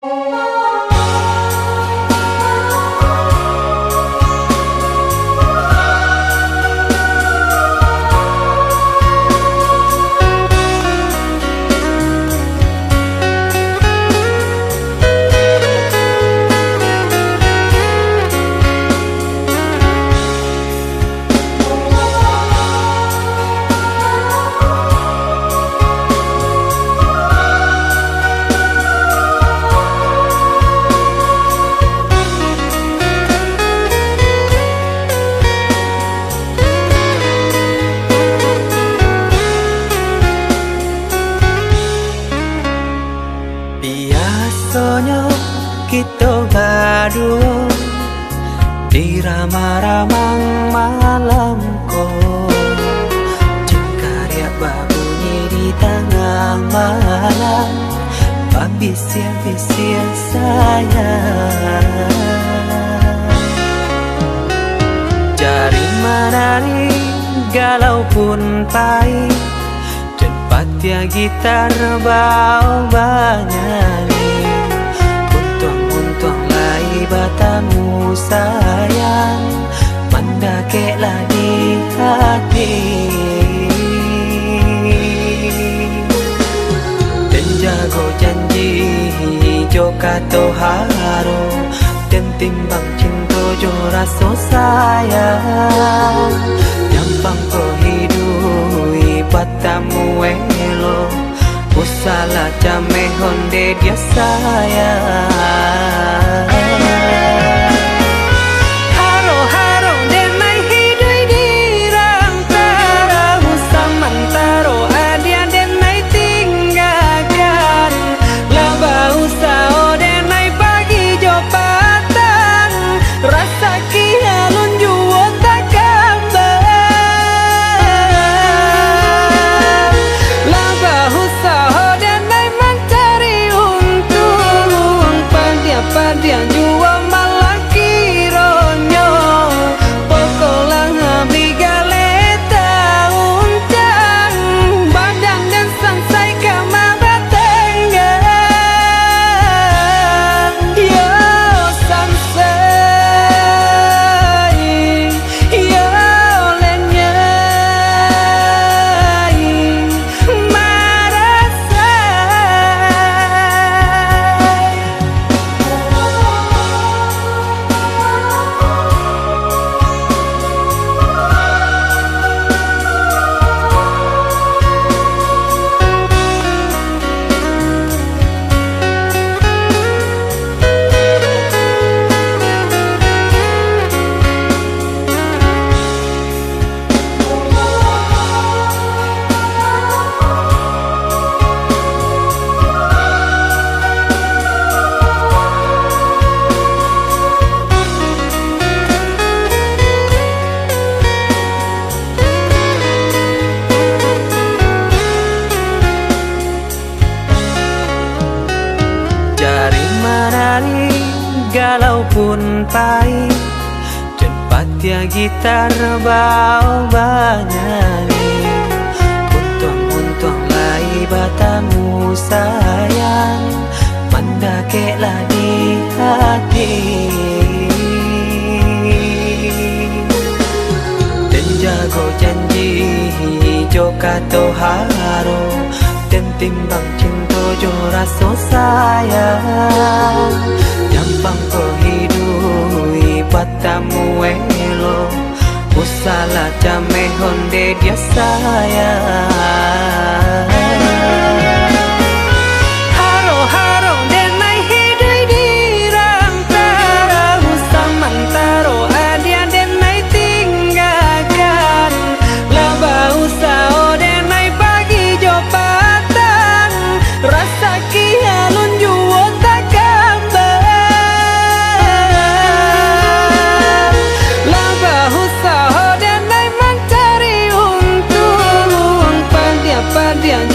Biasanya kita berdua di ramah-ramang malam kau, jika dia berbunyi di tengah malam, berbisir-bisir sayang. Jari menari galau pun pahit, tempat ya gitar bau banyani, untung lai batamu sayang, mendakeklah di hati. Dan jago janji joka toharo, dan timbang cinta jo rasa sayang, nyampang ko hidui batamu elo, usala jame honde dia sayang. Haro-haro denai hidui di rantara, usamantaro adia denai tinggalkan, laba usao denai pagi jo patang, rasa kialun juo tak kabar, laba usao denai mencari untung, padian juo malah kironyo, pokolang habis galeta uncang, badan dan sansai kamar batenggang, yo sansai, yo lenyai, marasai. Jari menari galau pun pahit, tempat ya gitar bau banyani, untung lai batamu sayang, mendakeklah di hati. Dan jago janji joka toharo, dan timbang cinta jo rasa sayang, nyampang ko hidui batamu elo, usala jame honde dia sayang. Haro-haro denai hidui di rantara, usamantaro adia denai tinggalkan, laba usao denai pagi jo patang, rasa kialun juo tak kabar, laba usao denai mencari untung, padian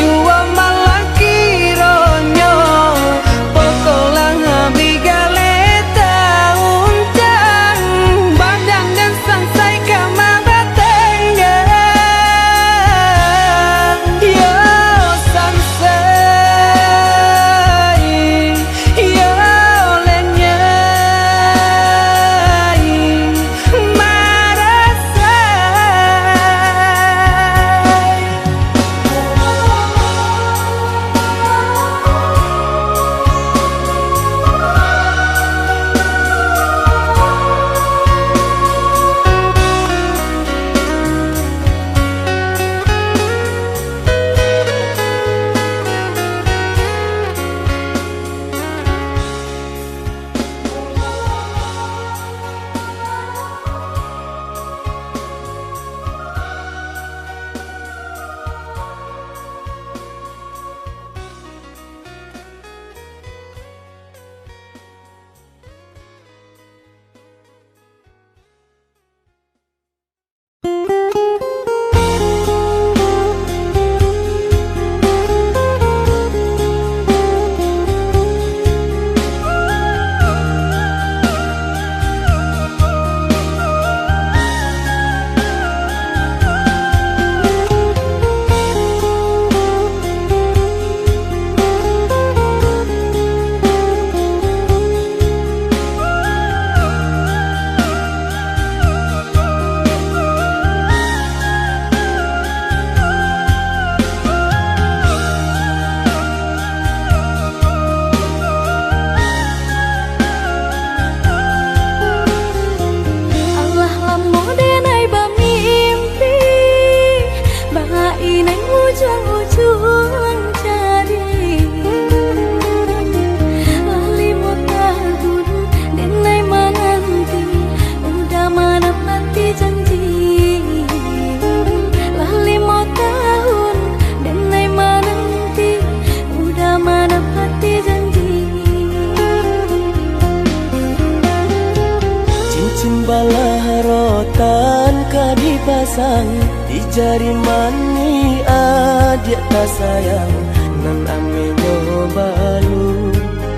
sang di jari mani adik tak sayang nan amenyo balu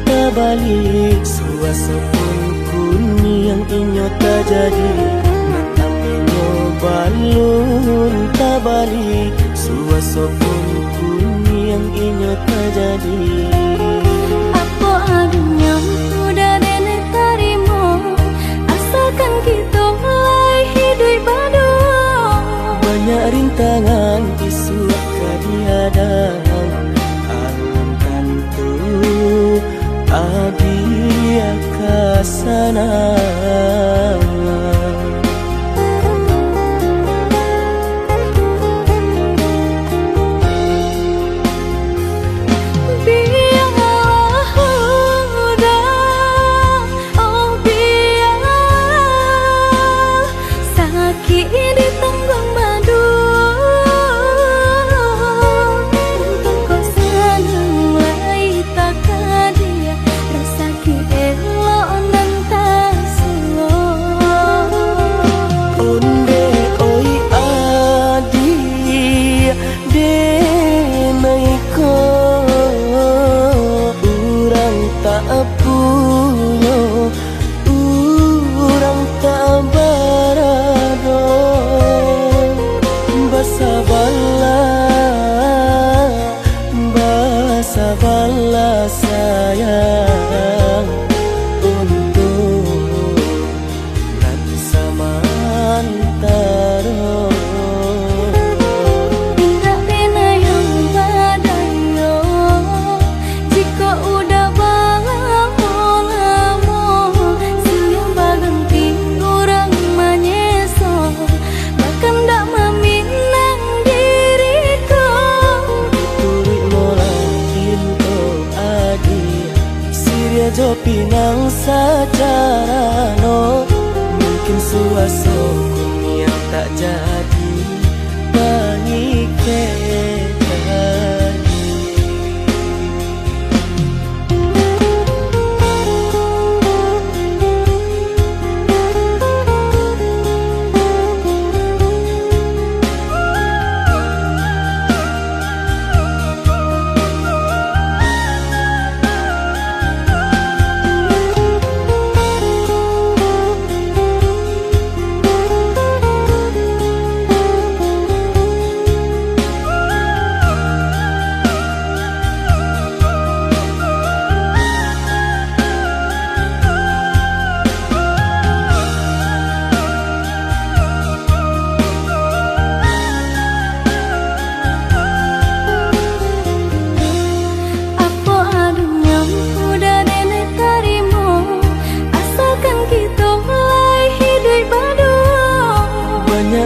tak balik suasa pun kuni yang inyo tak jadi nan amenyo balun tak balik suasa pun kuni yang inyo tak jadi. Apa adanya udah nenek tarimo asalkan kita mulai hidup baru. Banyak rintangan isu kadiadang alam tentu abia kasana. Sabarlah sayang untuk nanti samantara. Tidak pena yang badayo jika udah lamo siang baganti orang menyeso bahkan tak meminang diriku. Turik mola Siria jo pinang secara no mungkin suaso kun yang tak jadi mengikat.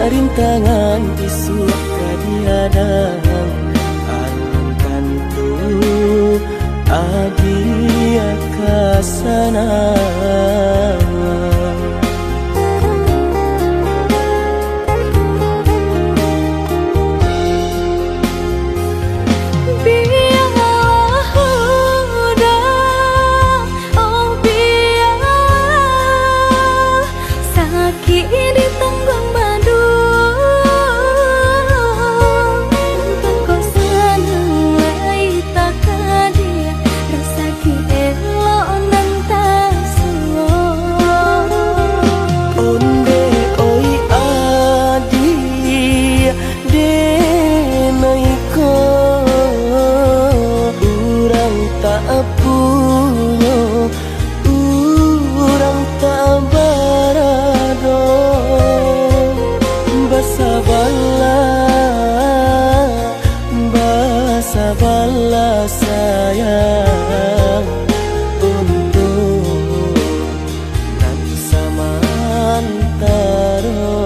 Rintangan isu kadiadang alam tentu abia kasana. Sabarlah sayang untuk nanti samantara.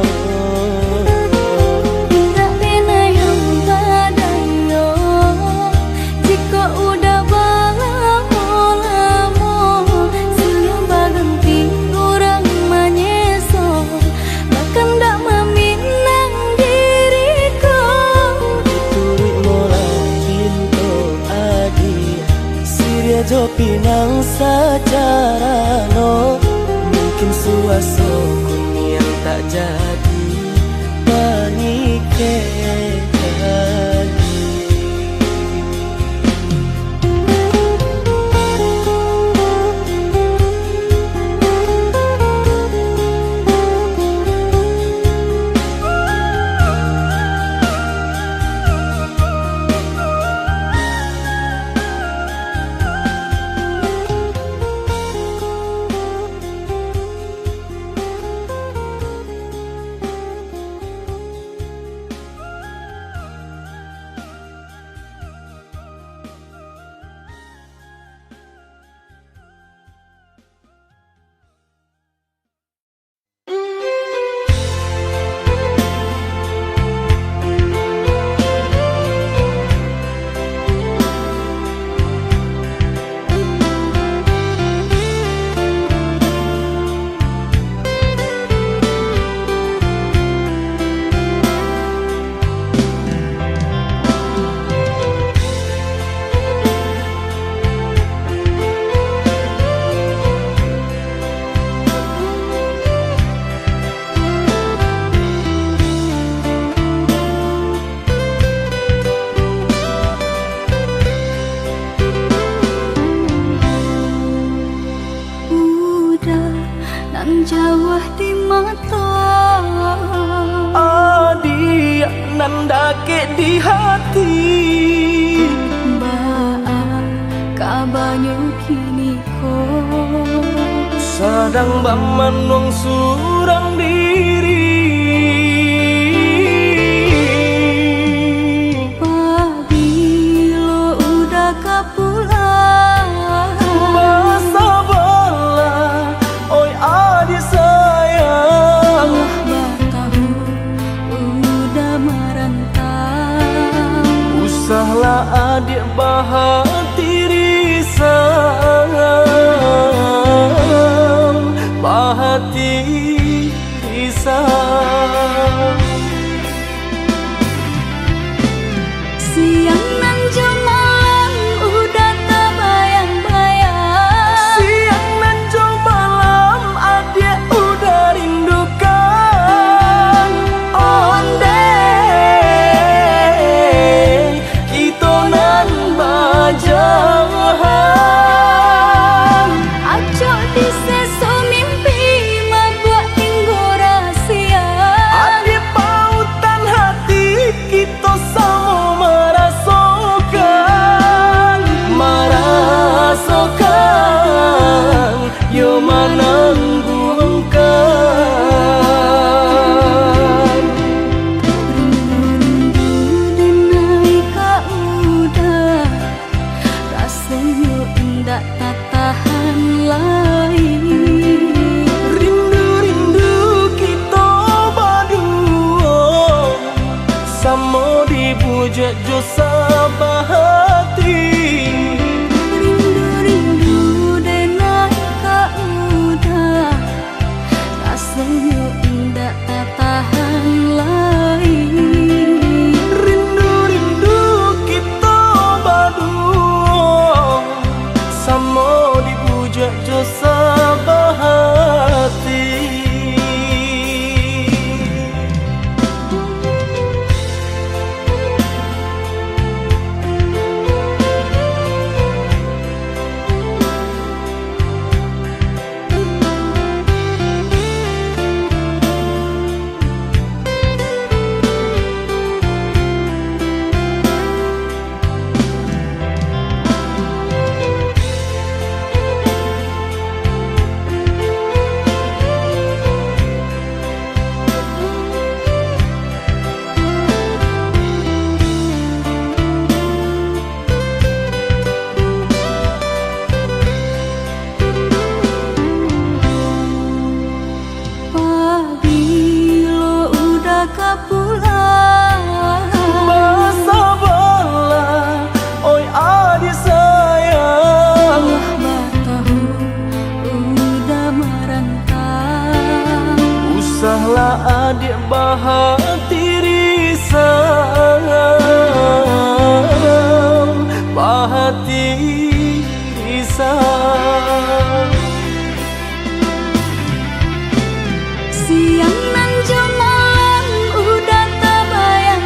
Tidak pena yang badayo jika udah lamo siang baganti orang menyeso bahkan tak meminang diriku. Turik mola Siria jo pinang secara no mungkin suaso kun yang tak jadi jauh di mata adik nan dake di hati baak kabanyu kini ko sadang baman wong surang diri pabilo udah kapulang masa bala oi adik sayang batahu udah merantau usahlah adik bahati risang bahati risang siang nan malam udah tak bayang-bayang siang nan malam adik udah rindukan onde kita nan bajahan acok di seso mimpi membuat tinggal rahasia adik pautan hati kita sama merasakan yo menangguhkan rindu denai ka udah rasanya indah tak tahan lain rindu kita berdua sama dibujuk jo sabahati rindu denai ka udah rasanya indah tak tahan lain rindu kita berdua sama dibujuk jo sabahati pabilo udah kapulang masa bala oi adik sayang batahu udah merantau usahlah adik bahati risang bahati risang siang nan malam udah tak bayang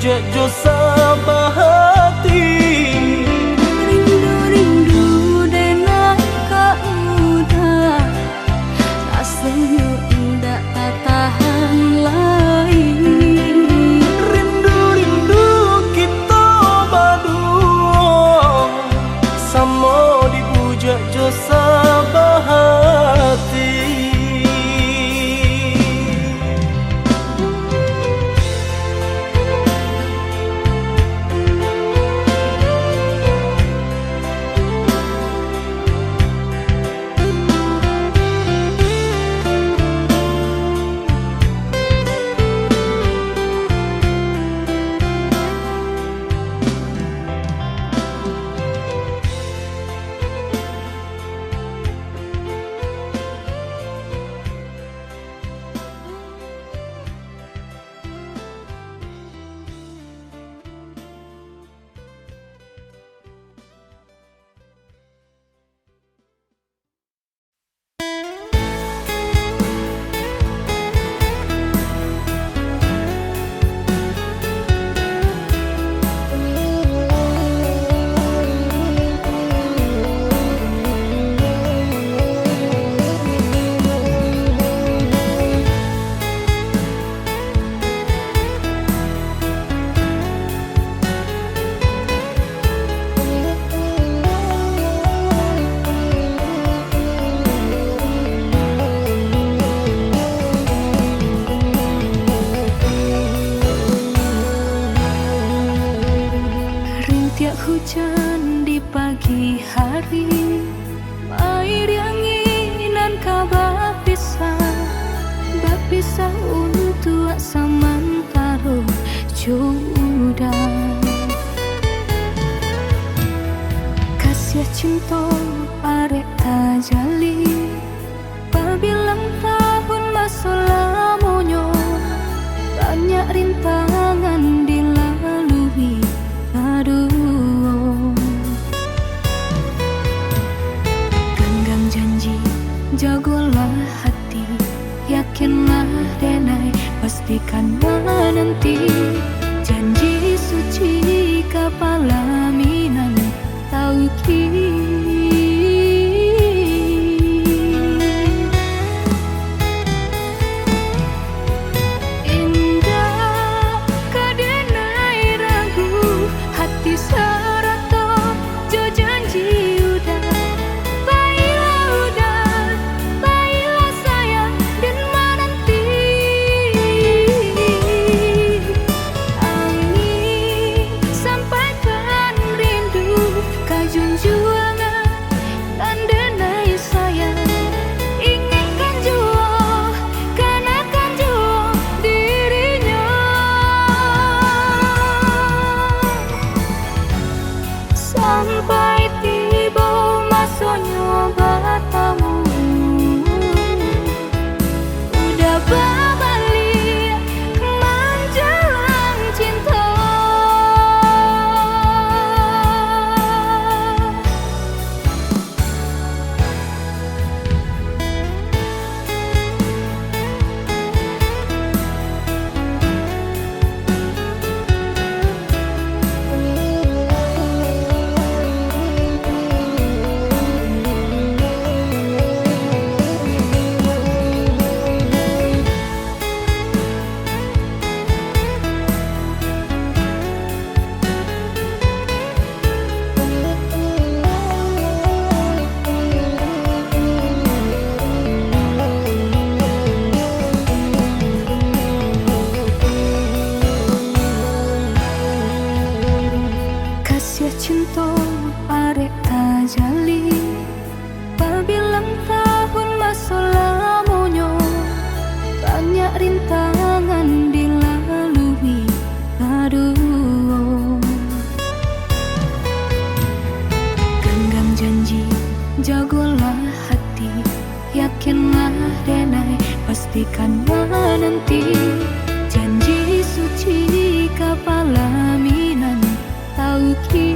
dipuja jo sabah hati. Rindu-rindu denai ka udah, rasanya indah tak tahan lagi. Rindu-rindu kita berdua, sama dipuja jo sabah hati. Rintiak hujan di pagi hari, air anginan kabar pisah untuk samantara jodoh. Kasih cinta arek tajali, pabilang tahun masa lamonyo, banyak rintangan dilalui. Aduh, genggang janji, jagolah hati, yakinlah denai, pastikan menanti. Janji suci kepala minan tauki. Sampai tiba masanya bertemu, udah berbalik menjelang cinta. Cinta arek tajali, pabilang tahun masa lamonyo, banyak rintangan dilalui. Aduh, genggam janji, jagolah hati, yakinlah denai, pastikan menanti. Janji suci kepala minan tauki.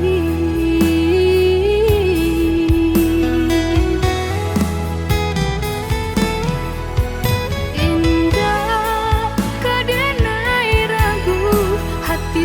Indah kadenai ragu hati.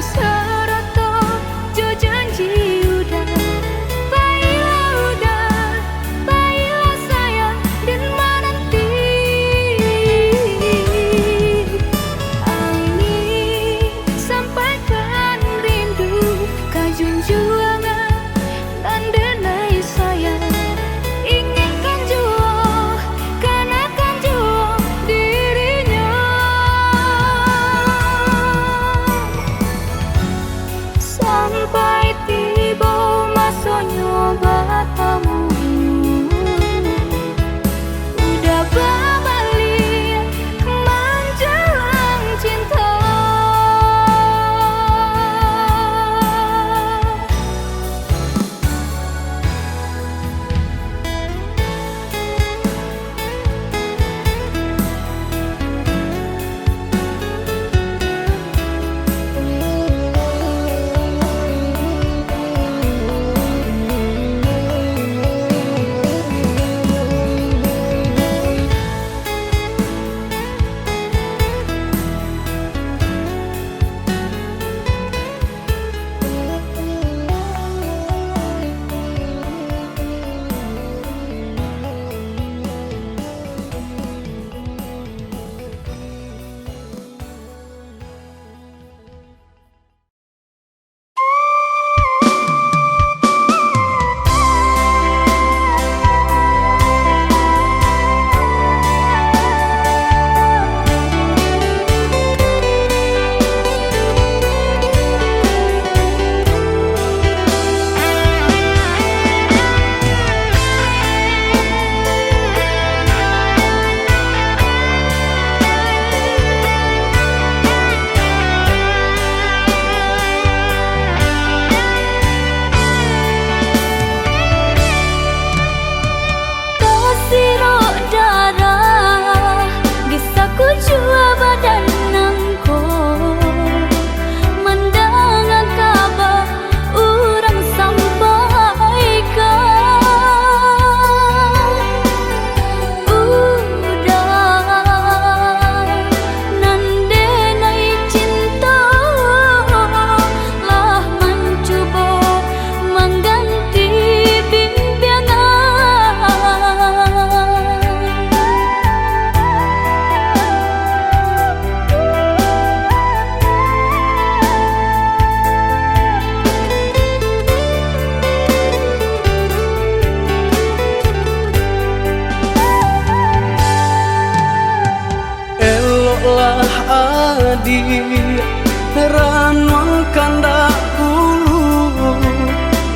adi ranong kandak bulu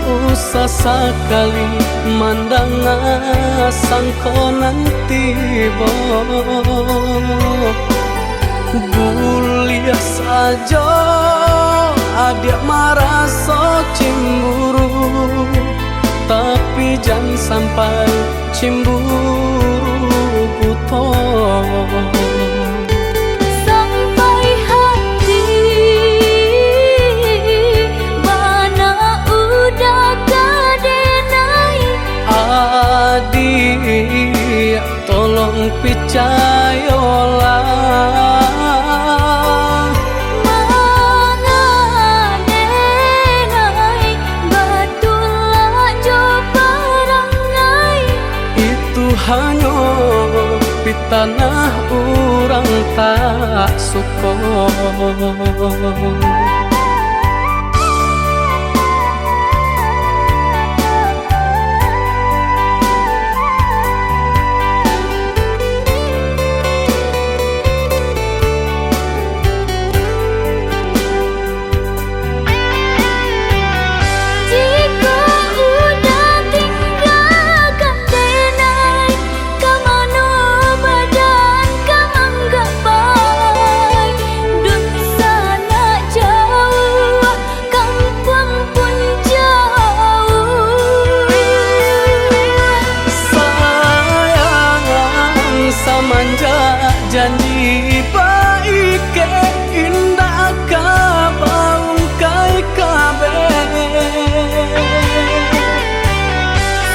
usah sekali mandang sangko nanti bo bulia saja adik merasa cemburu tapi jangan sampai cemburu buto sampai hati mana udah kadenai adik tolong percayalah hanya di tanah orang tak suka. Janji baik ke indah kabaung kai kabe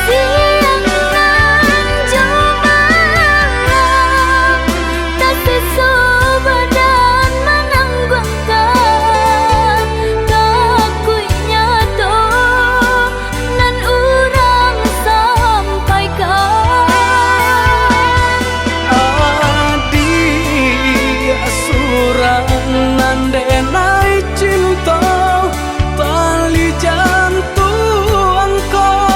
siang nan jumalang tak sesu badan menanggungkan takunya to nan urang sampaikan nandenai cinta tali jantung kau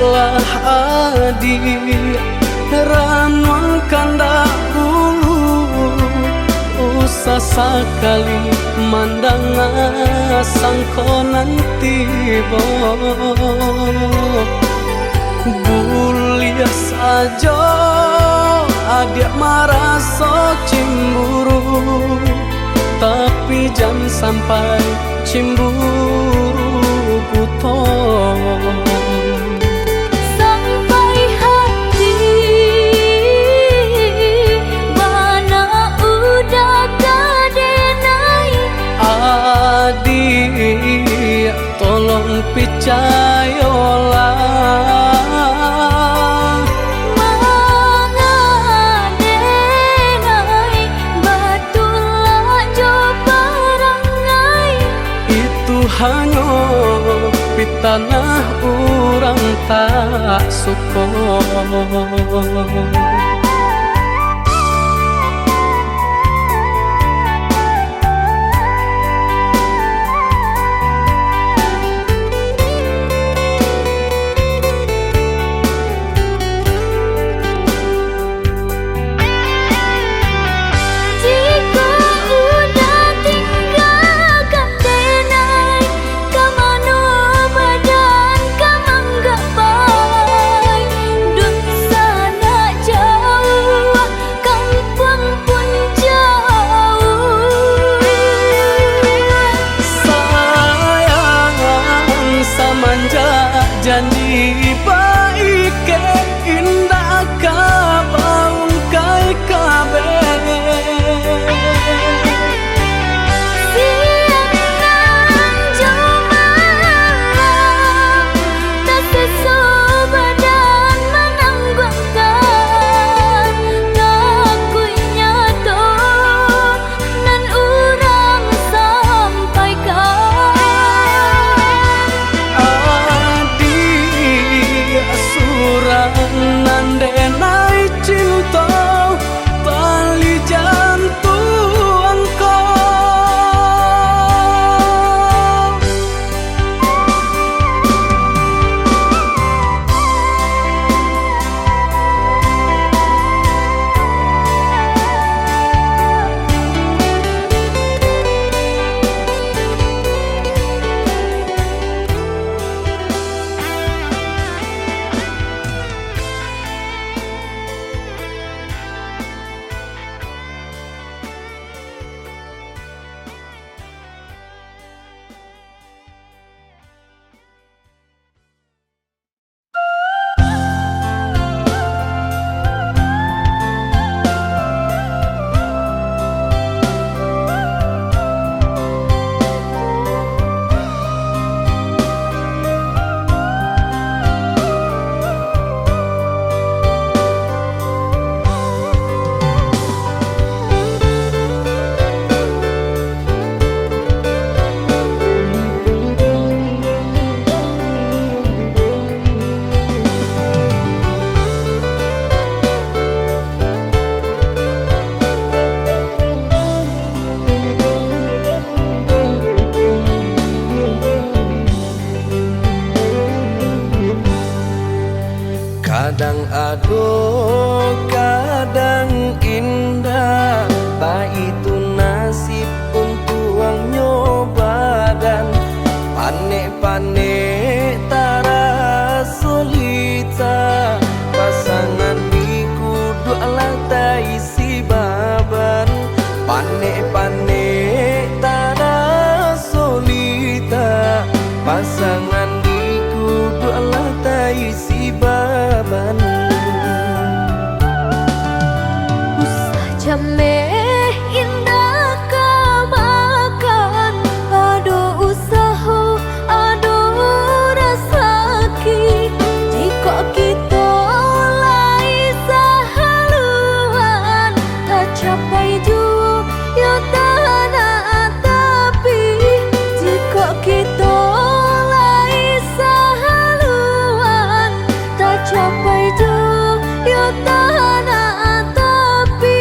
lah adik ranong kandak bulu usah sekali mandang sangko nanti bo bulia saja adik merasa cemburu tapi jangan sampai cemburu buto adik tolong percayalah mangadenai batulah jo perangai itu hanya di tanah orang tak suka. Janji baik ke indah kabaung kai kabe siang nan jumalang Kadang aduh, kadang indah, itu nasib untuk nyoba dan panek-panek tara solita. Pasangan diku dua lantai si baban, panek-panek tara solita. Pasangan diku dua lantai si baban. Usah jameh indah kamakan, aduh usaha, aduh rasaki. Jika kita lai sahaluan, tak capai juga ya tanah tapi. Jika kita lai sahaluan, tak capai juga ya tanah tapi.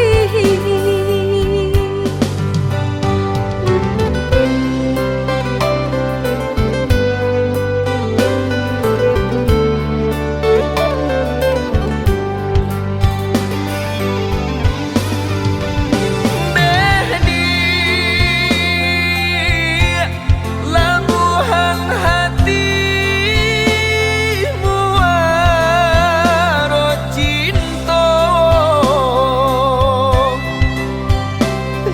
Labuhan hatimu waro cinta,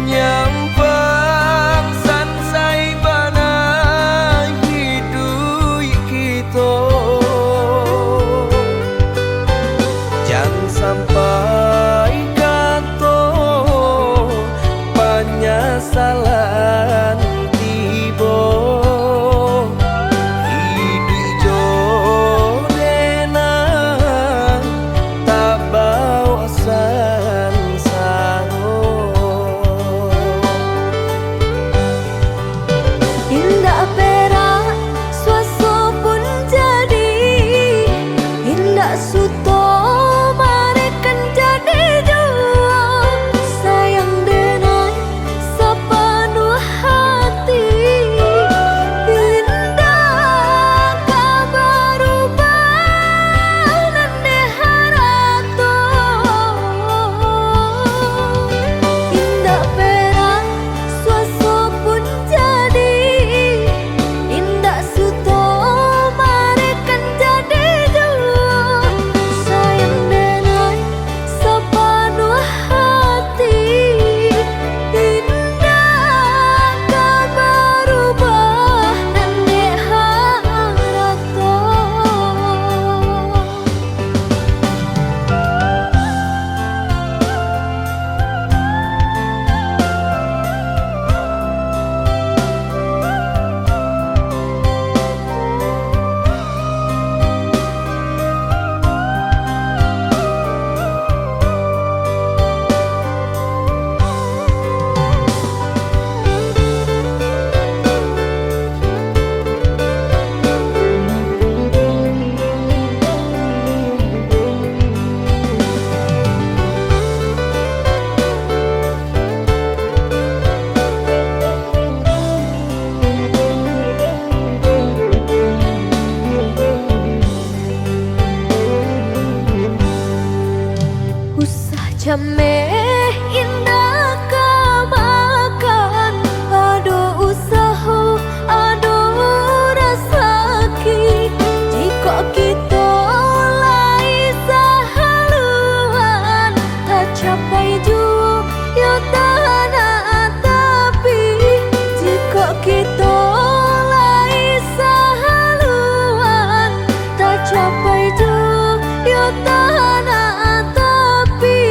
nyampang sansai bana hidup kita. Jangan sampai kata penyesalan tiba. Hidup jodena tak bawa sansaro. Indah perak suaso pun jadi, indah suto marekan jadi jua. Sayang denai sepenuh hati, indah kabar ubah nande harato. Indah perak suaso pun jadi, indah suto marekan jadi jua. Sayang denai sepenuh hati, indah kabar ubah nande harato. Usah jameh indah kamakan, aduh usaha, aduh rasaki. Jika kita lai sahaluan, tak capai juga ya tanah tapi. Jika kita lai sahaluan, tak capai juga ya tanah tapi.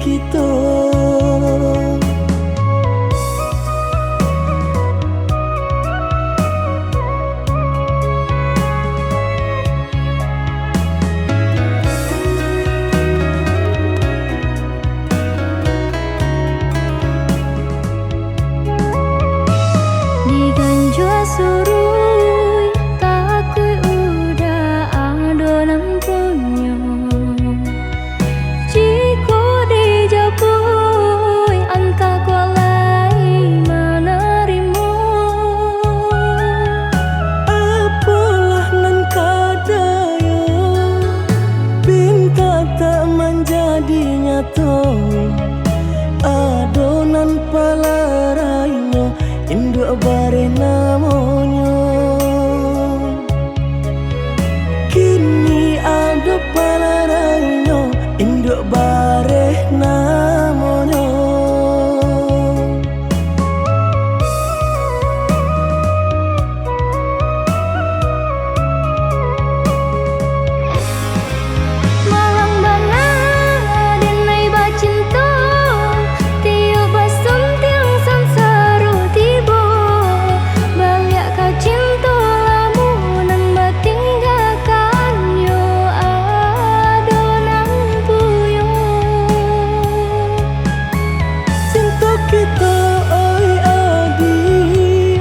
kita. Diganjua surui takui udah adonan punya. Jika dijapui anta kualai menerima. Apalah nan kadaya pinta tak menjadi nyata. Adonan palarainya induk bare namanya. Kini ada palarainya induk bare namanya. Malang bana denai bacinta tiup basum tiang sansaru tibo. Balik kau cinta lamunan batinggalkan yo adonan puyo. Cinta kita oi adi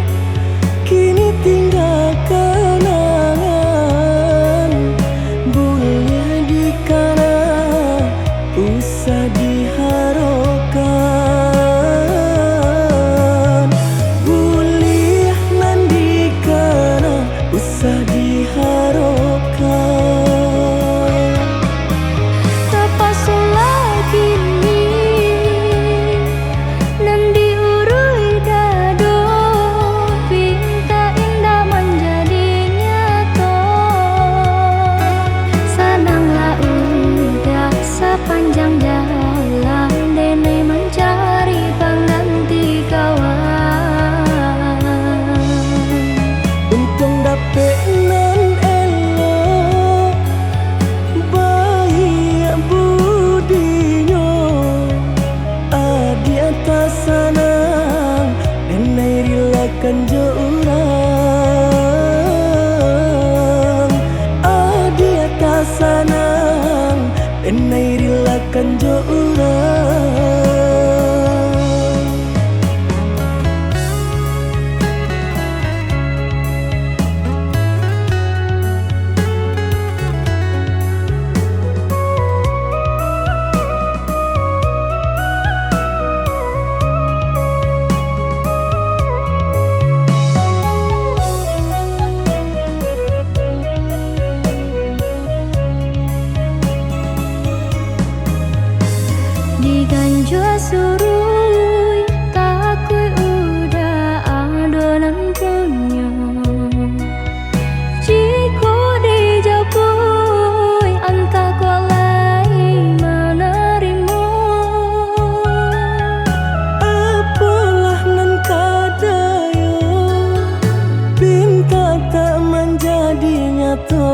kini tinggal kenangan. Boleh dikana usah diharapkan. Boleh nan dikana usah diharapkan. Tapasulah kini nan diurui dado. Pinta indah menjadi nyata. Senanglah udah sepanjang jalan denai mencari pengganti kawan. Untung dapet nan elok baik budinya. Adi atas sanang denai rilakan jo urang. Adi atas sanang denai rilakan jo urang. Diganjua surui takui udah adonan punya. Jika dijapui anta kualai menerima. Apalah nan kadaya pinta tak menjadi nyata.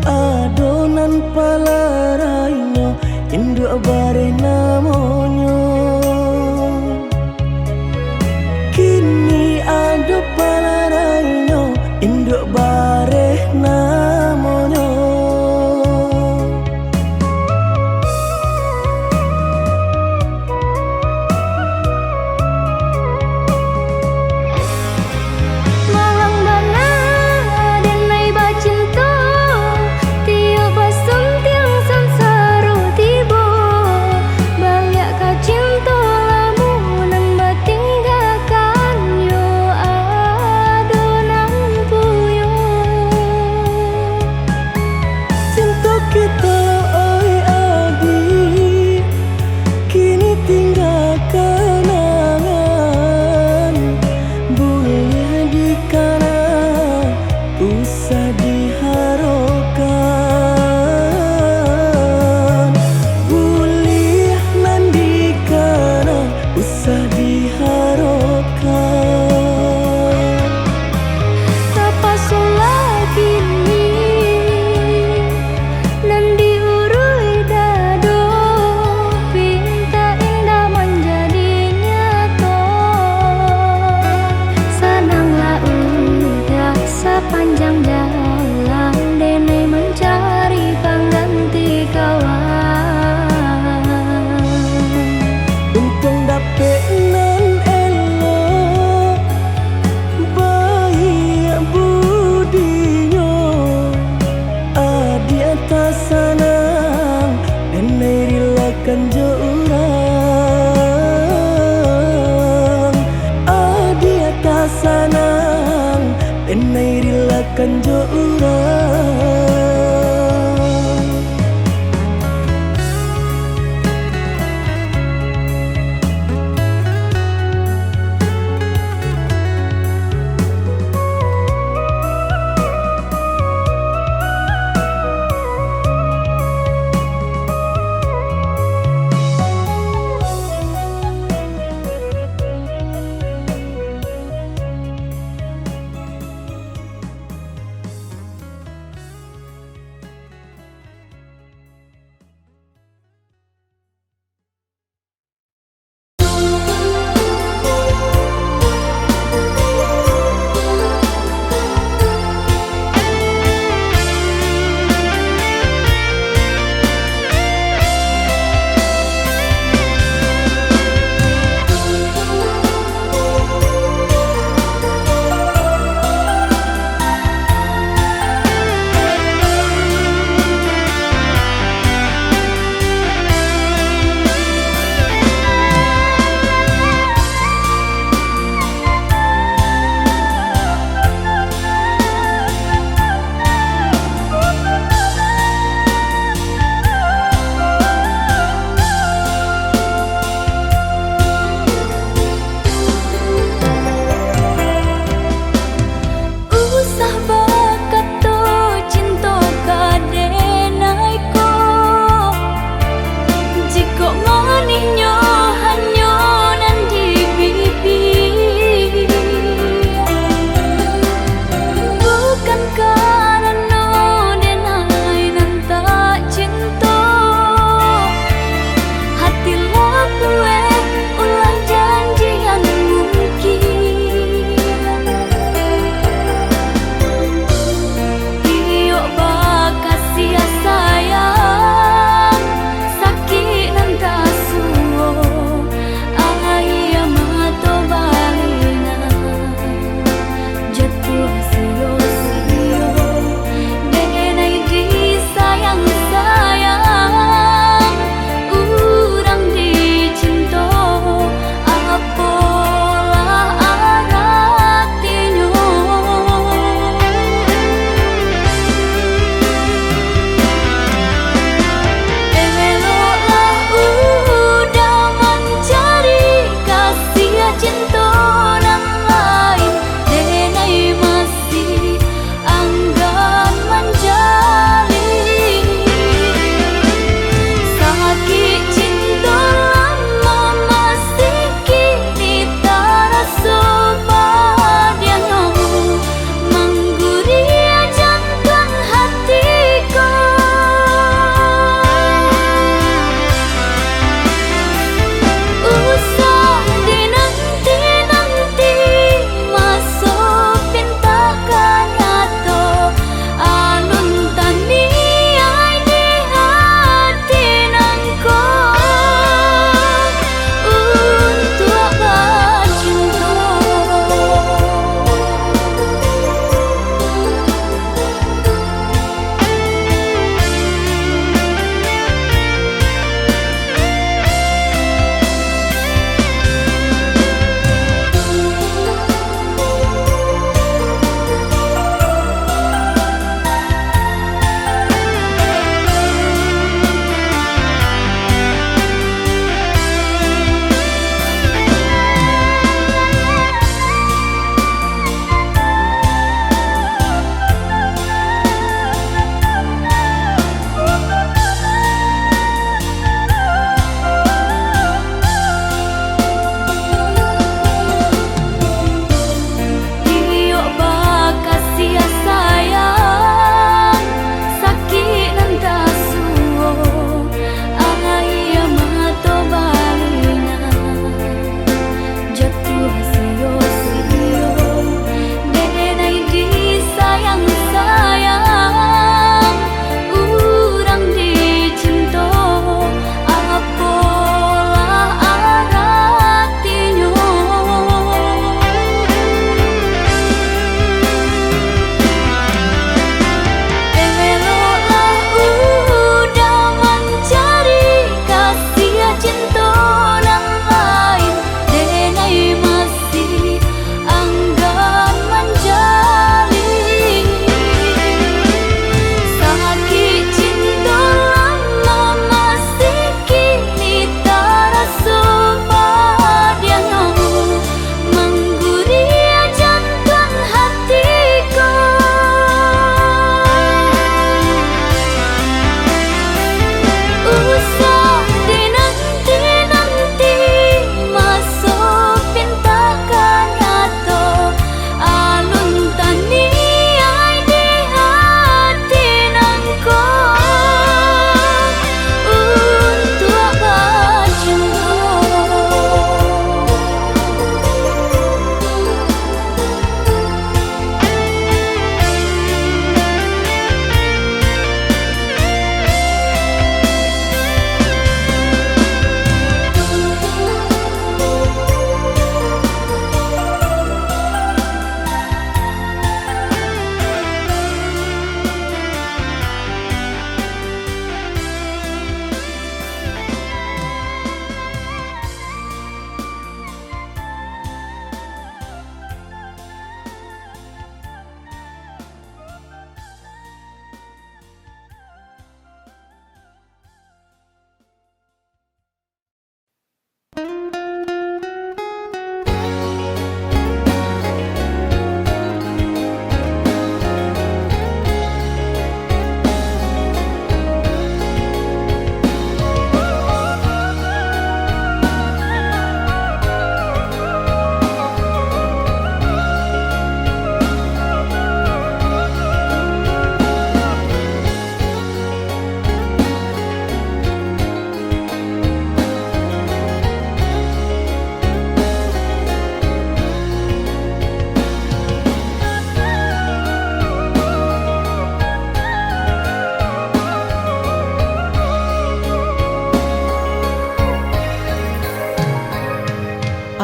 Adonan palarainya induk bare namanya. Kini ada palarainya induk bare namanya. Malang bana denai bacinta tiup basum tiang sansaru tibo. Balik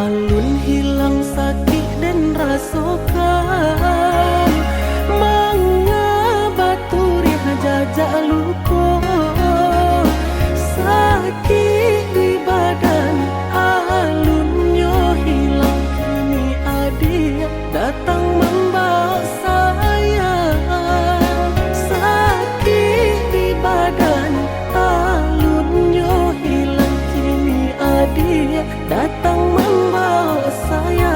alun hilang sakit dan rasakan mangabaturi jajak luka sakit di badan alunnya hilang kini adik datang membawa saya sakit di badan alunnya hilang kini adik datang membawa saya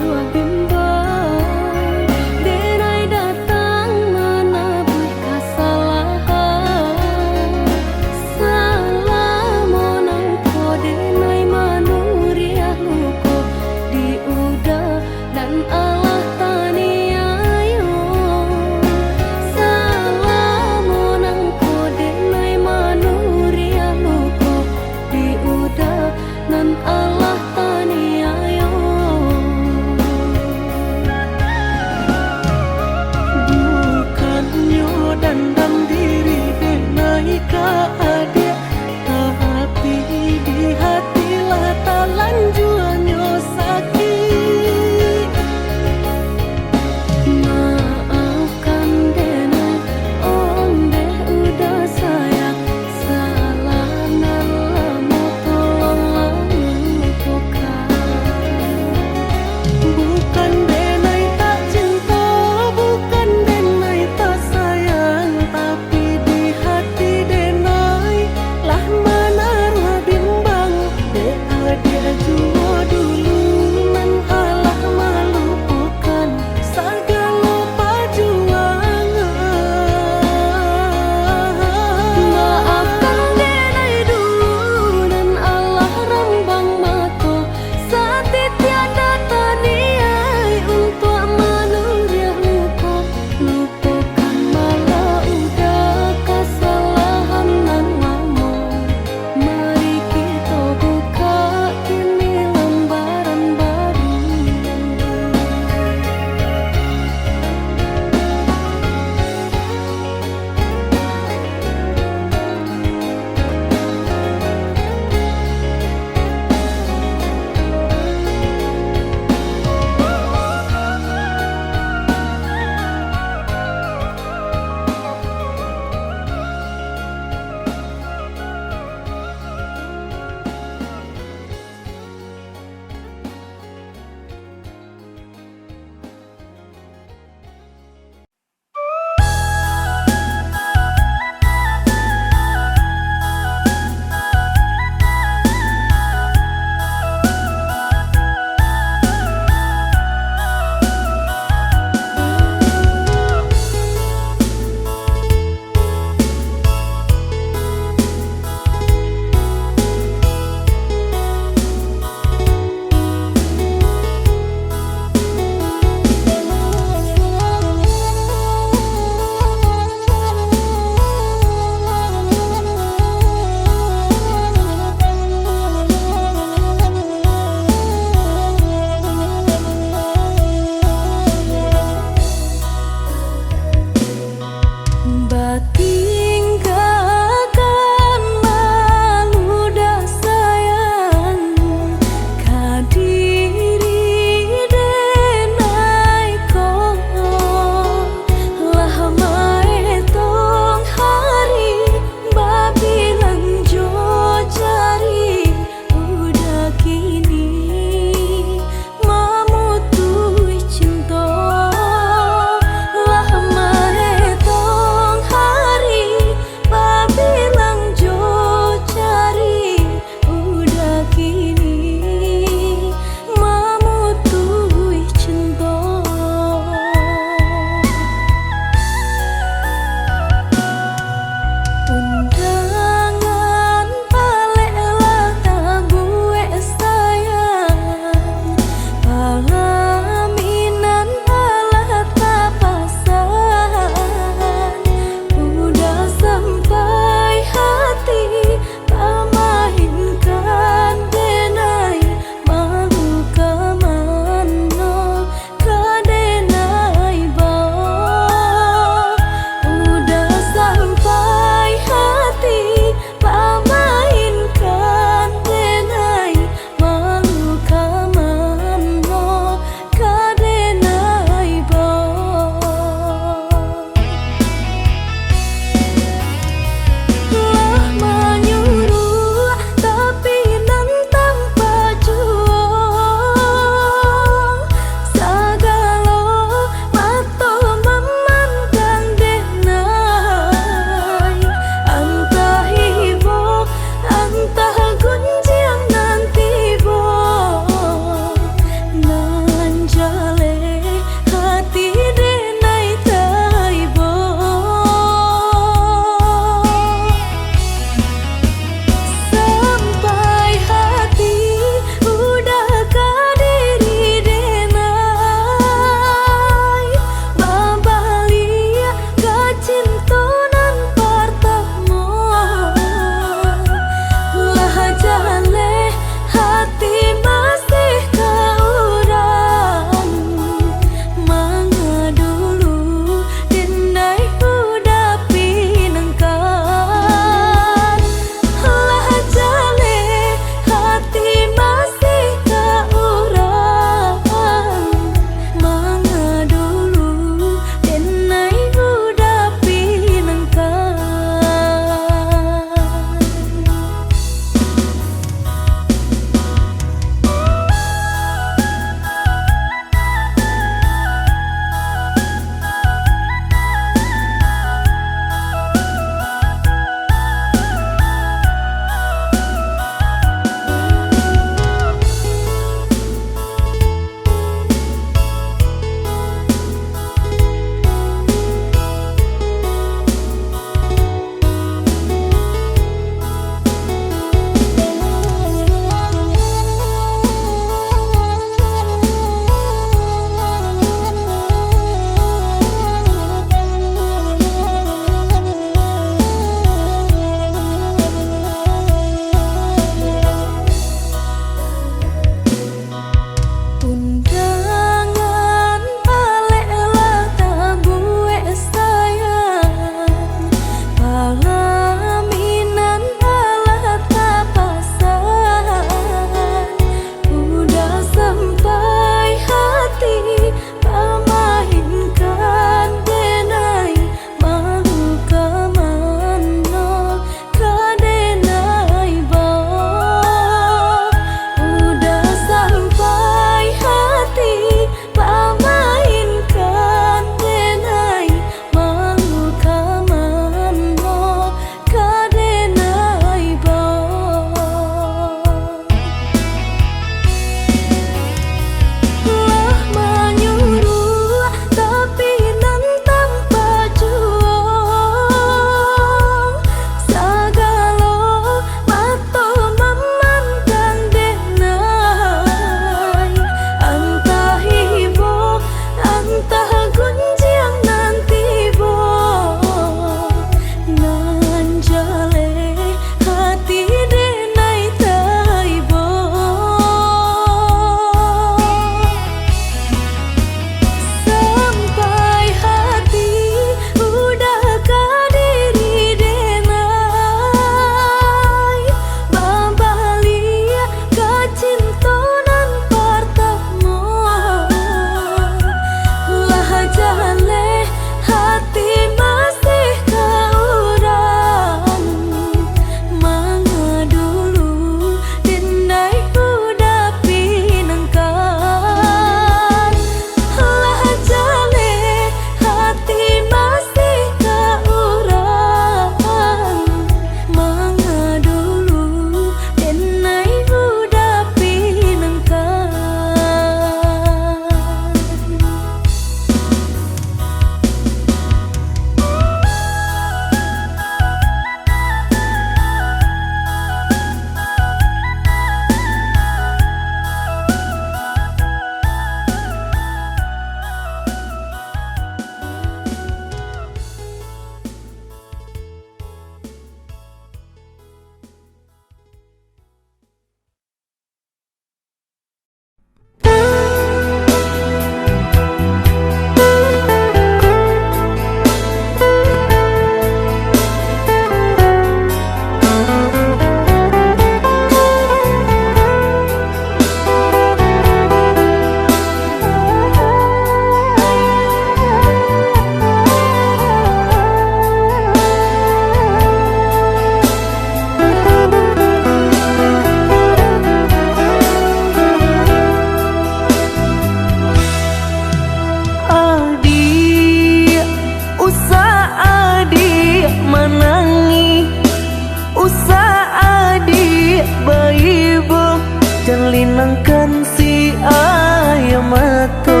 kan si ayam mato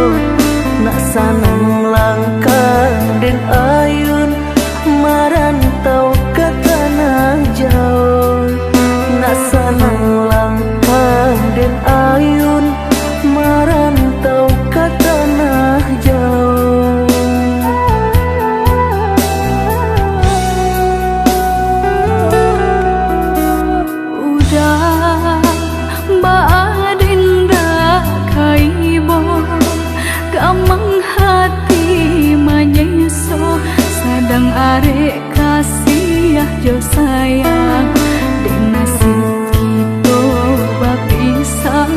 nak sanang langkah den ayun marantau ke tanah jauh nak sanang langkah den ayun marantau ke tanah jauh. Udah baadinda kaibo gamang hati manyeso sadang arek kasih jo sayang dek nasib kita bapisah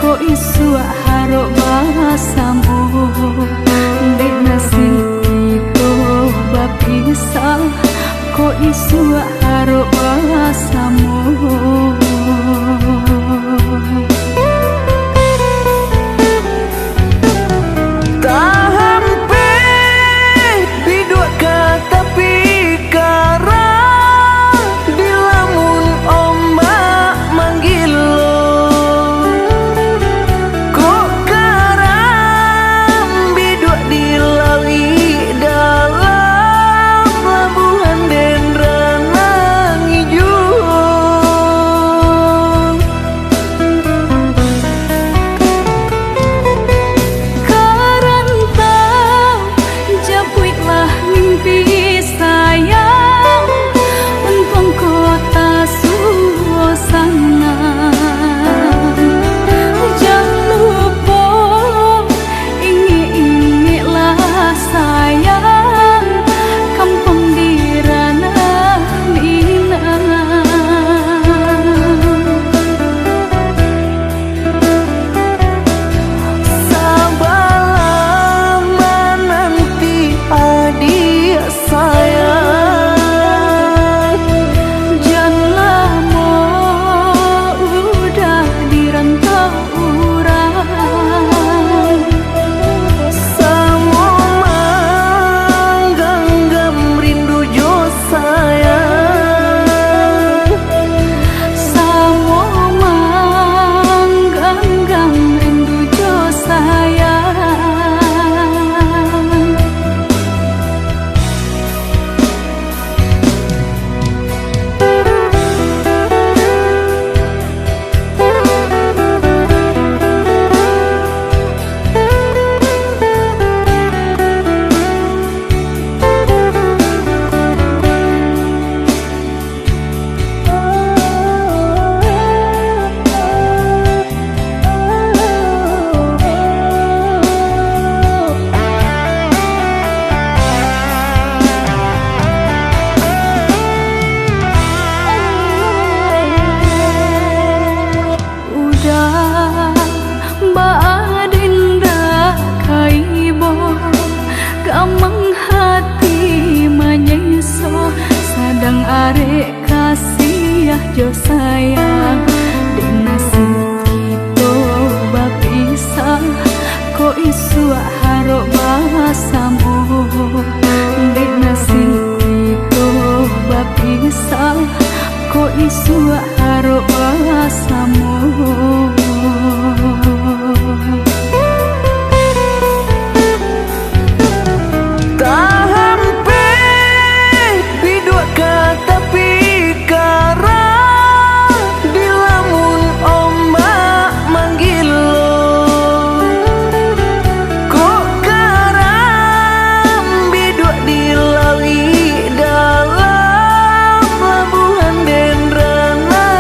ko isu harok basamu dek nasib kita bapisah ko isu harok basamu. Gamang hati manyeso sadang arek kasih jo sayang dek nasib kita bapisah ko isu harok basamu dek nasib kita bapisah ko isu harok basamu. Dalam pelabuhan den rana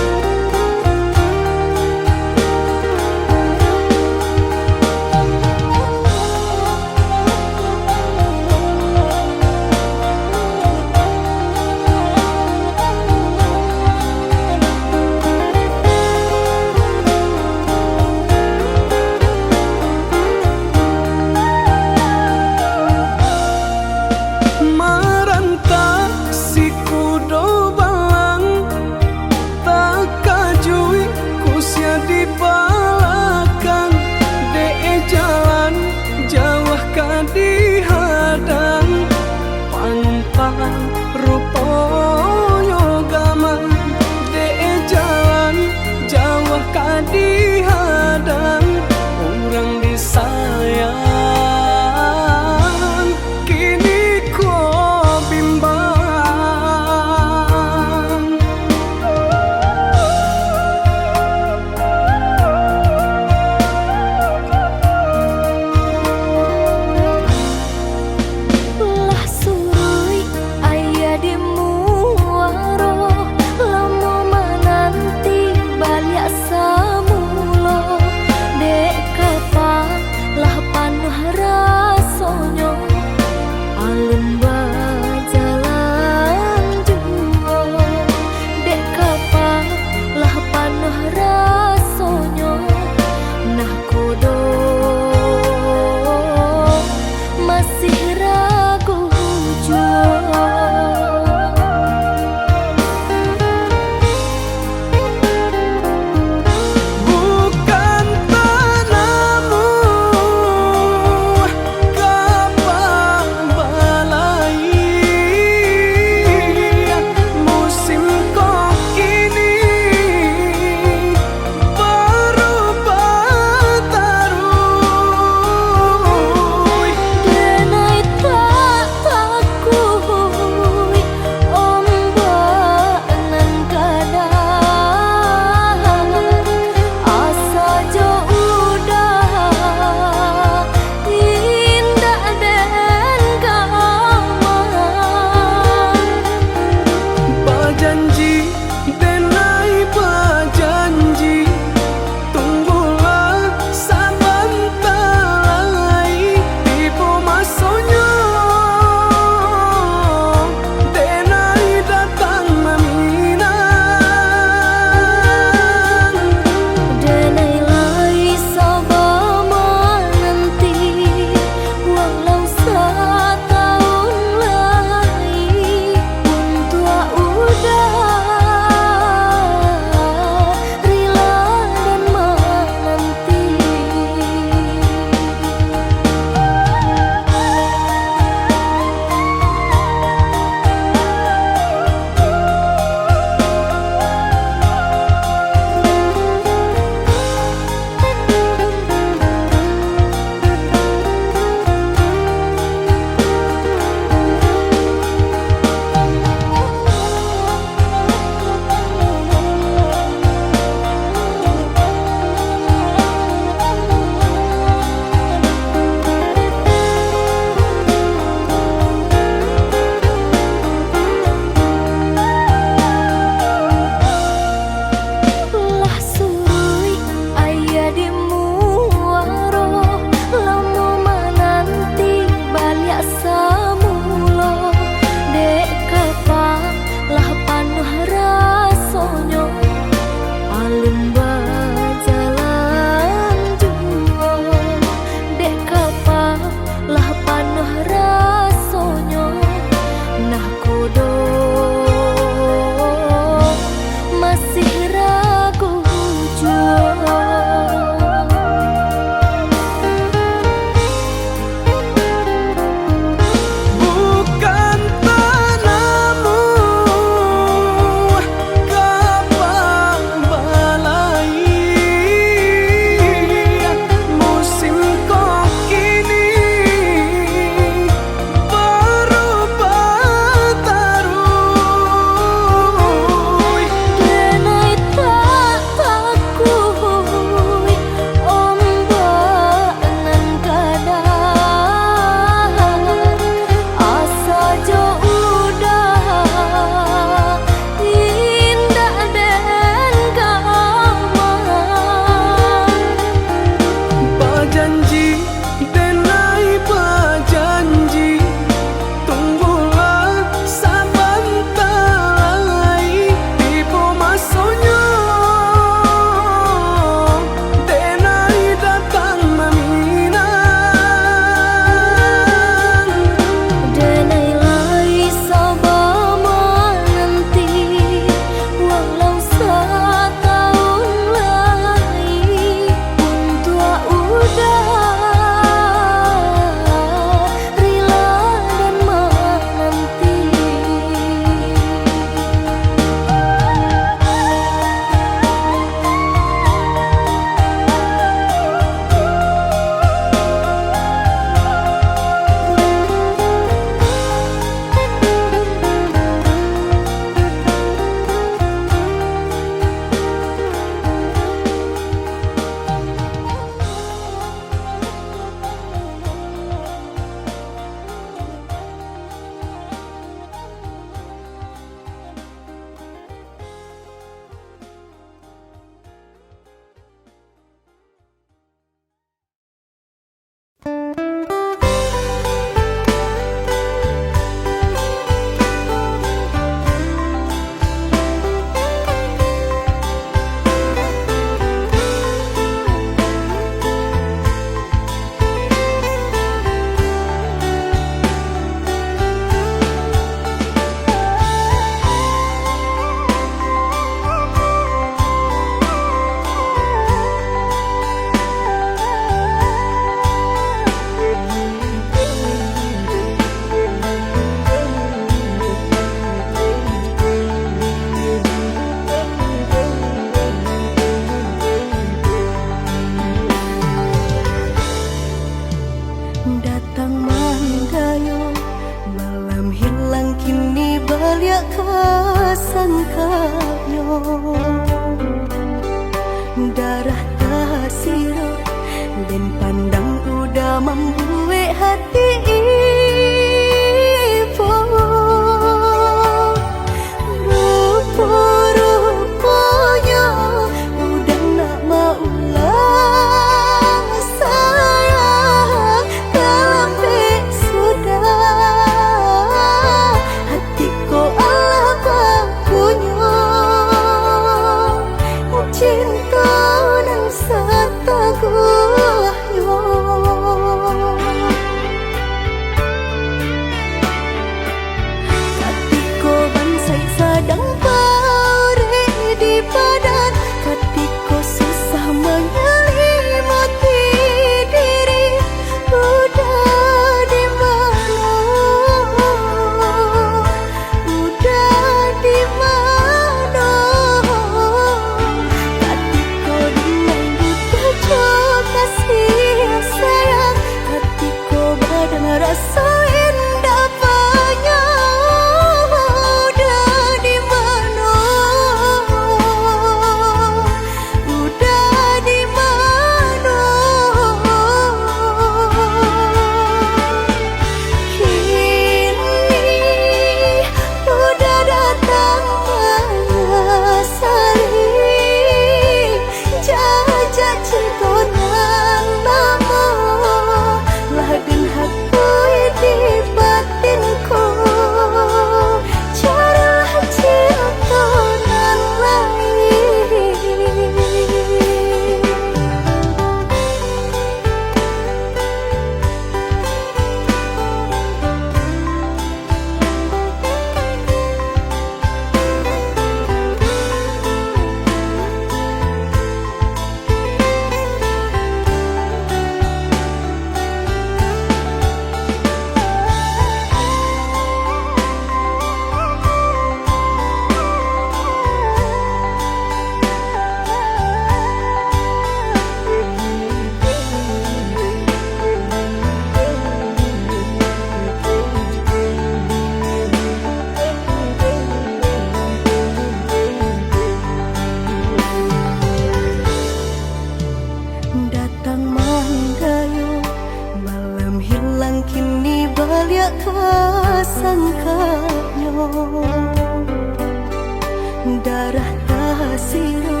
darah tasiro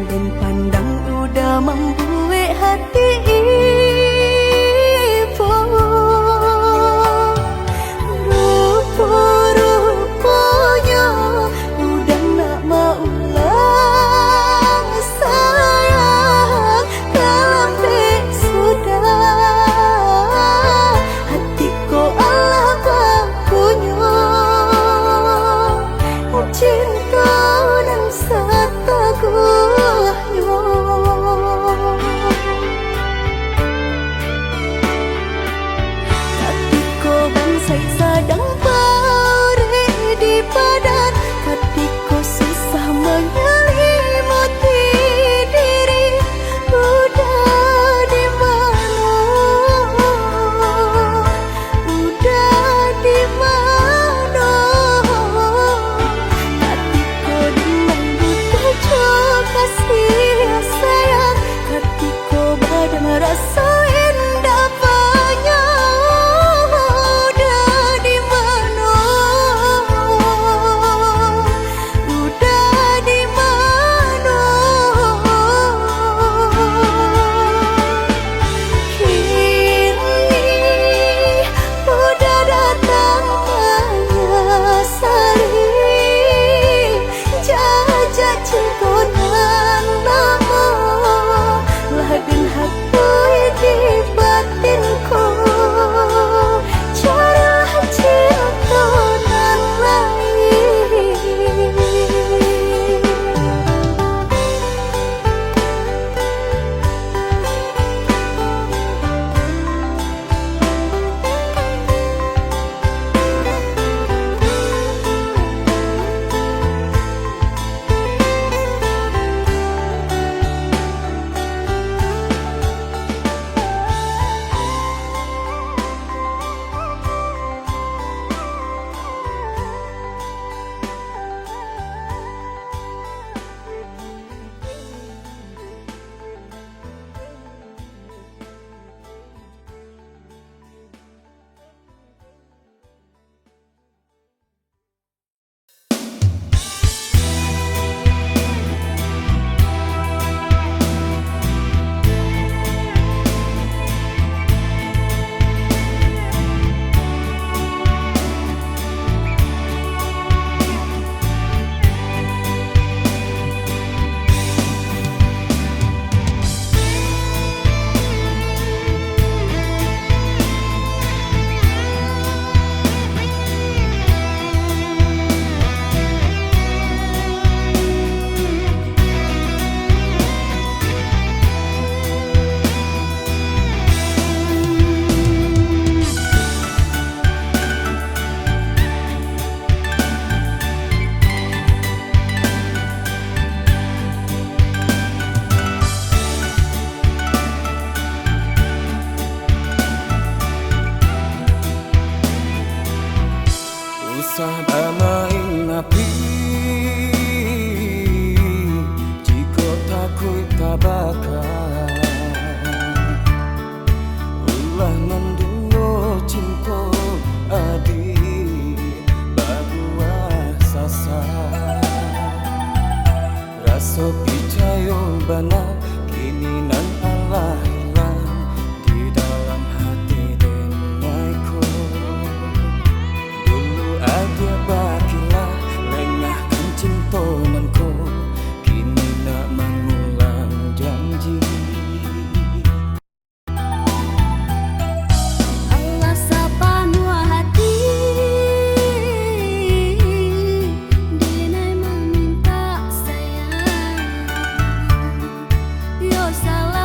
dan pandang udah membuat hati ibu. Rupa-rupanya udah nak mau ulang sayang, kalau sudah hatiku Allah punya cinta dan setaguhnya. Hatiku bangsai sadang pare di padan, hatiku susah menyelimuti diri. Udah di mana? Udah di mana? Hatiku dengan buta kasih sayang, hatiku pada merasa indah banyak. Udah di mana? Udah di mana? Kini udah datang tanya sari, jajak cintonan nama laden hati di batinku, cara cintonan lain. Usah bamain api jika takut tak bakal ulah mendungo cinta adi baguah sasa rasa percaya bana kini nan Allah hilang di dalam hati denaiku. Ada bakilah lengahkan cintonanku, kini nak mengulang janji. Allah sepenuh hati dinai meminta sayang, yo salah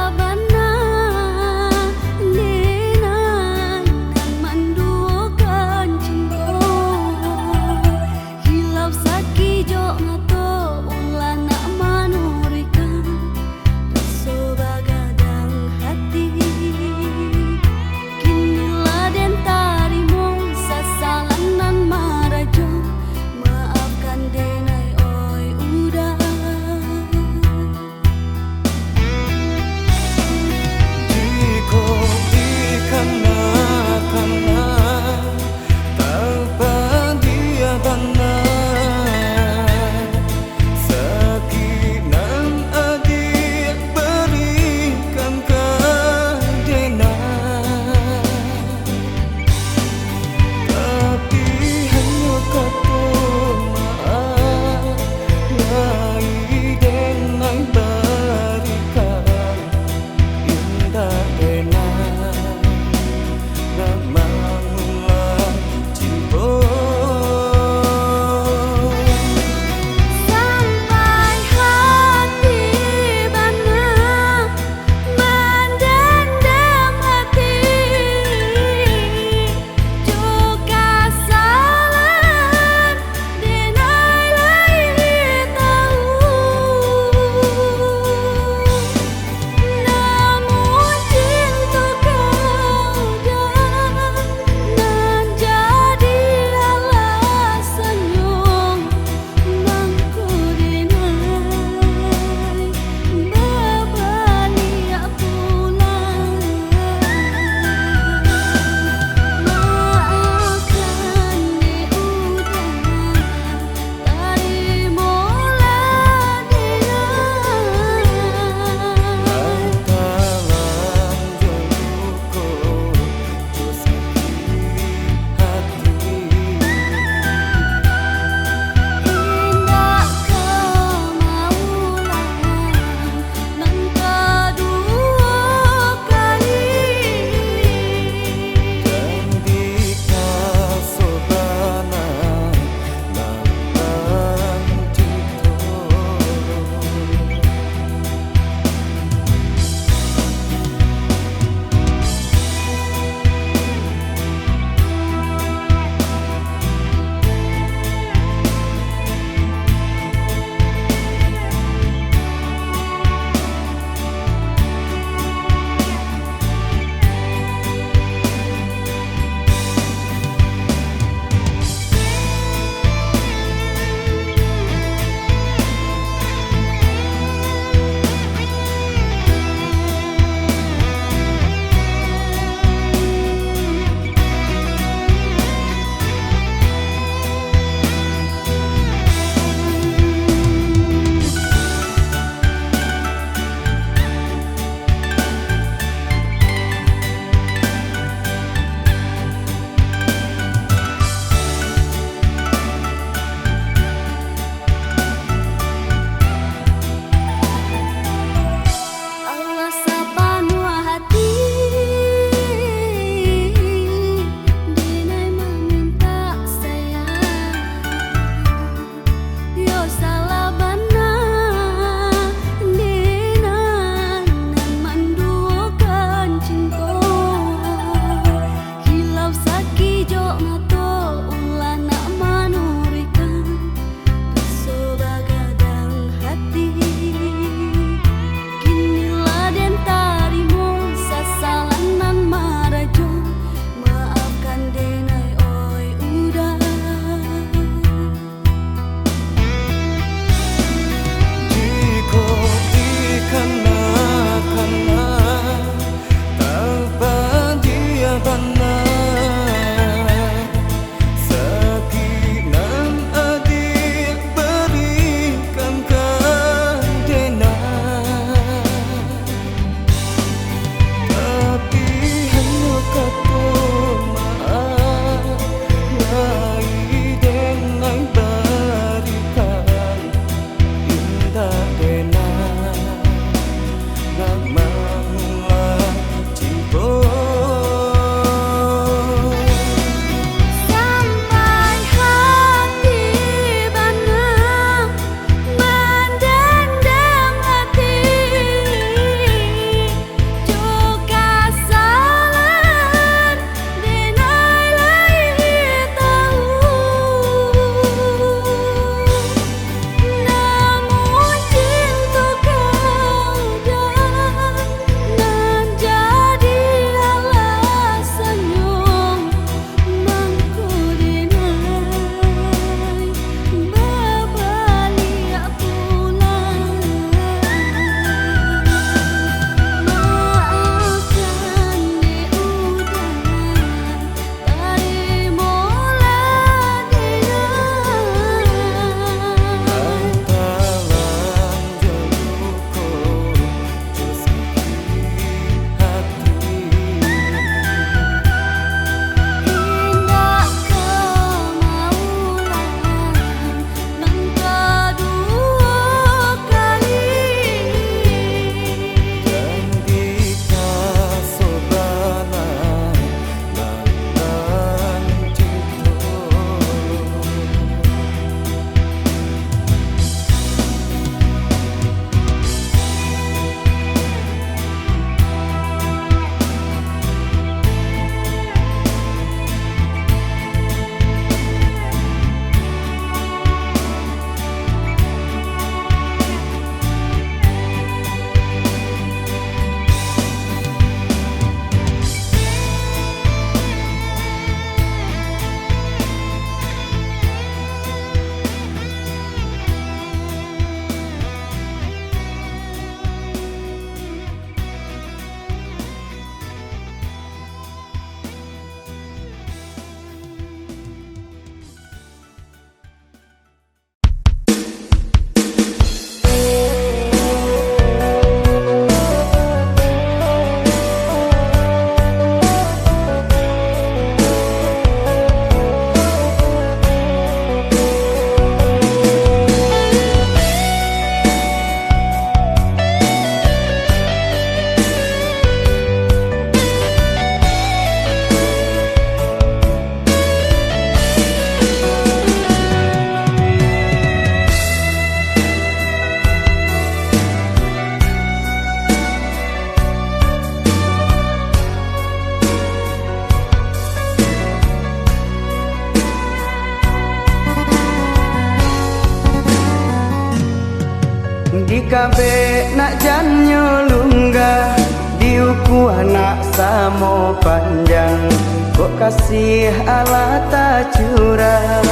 kabe nak janyo lunggah diuku anak samo panjang kok kasih Allah tak curang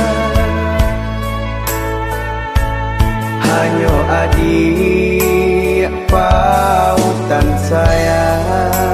hanyo adik pautan sayang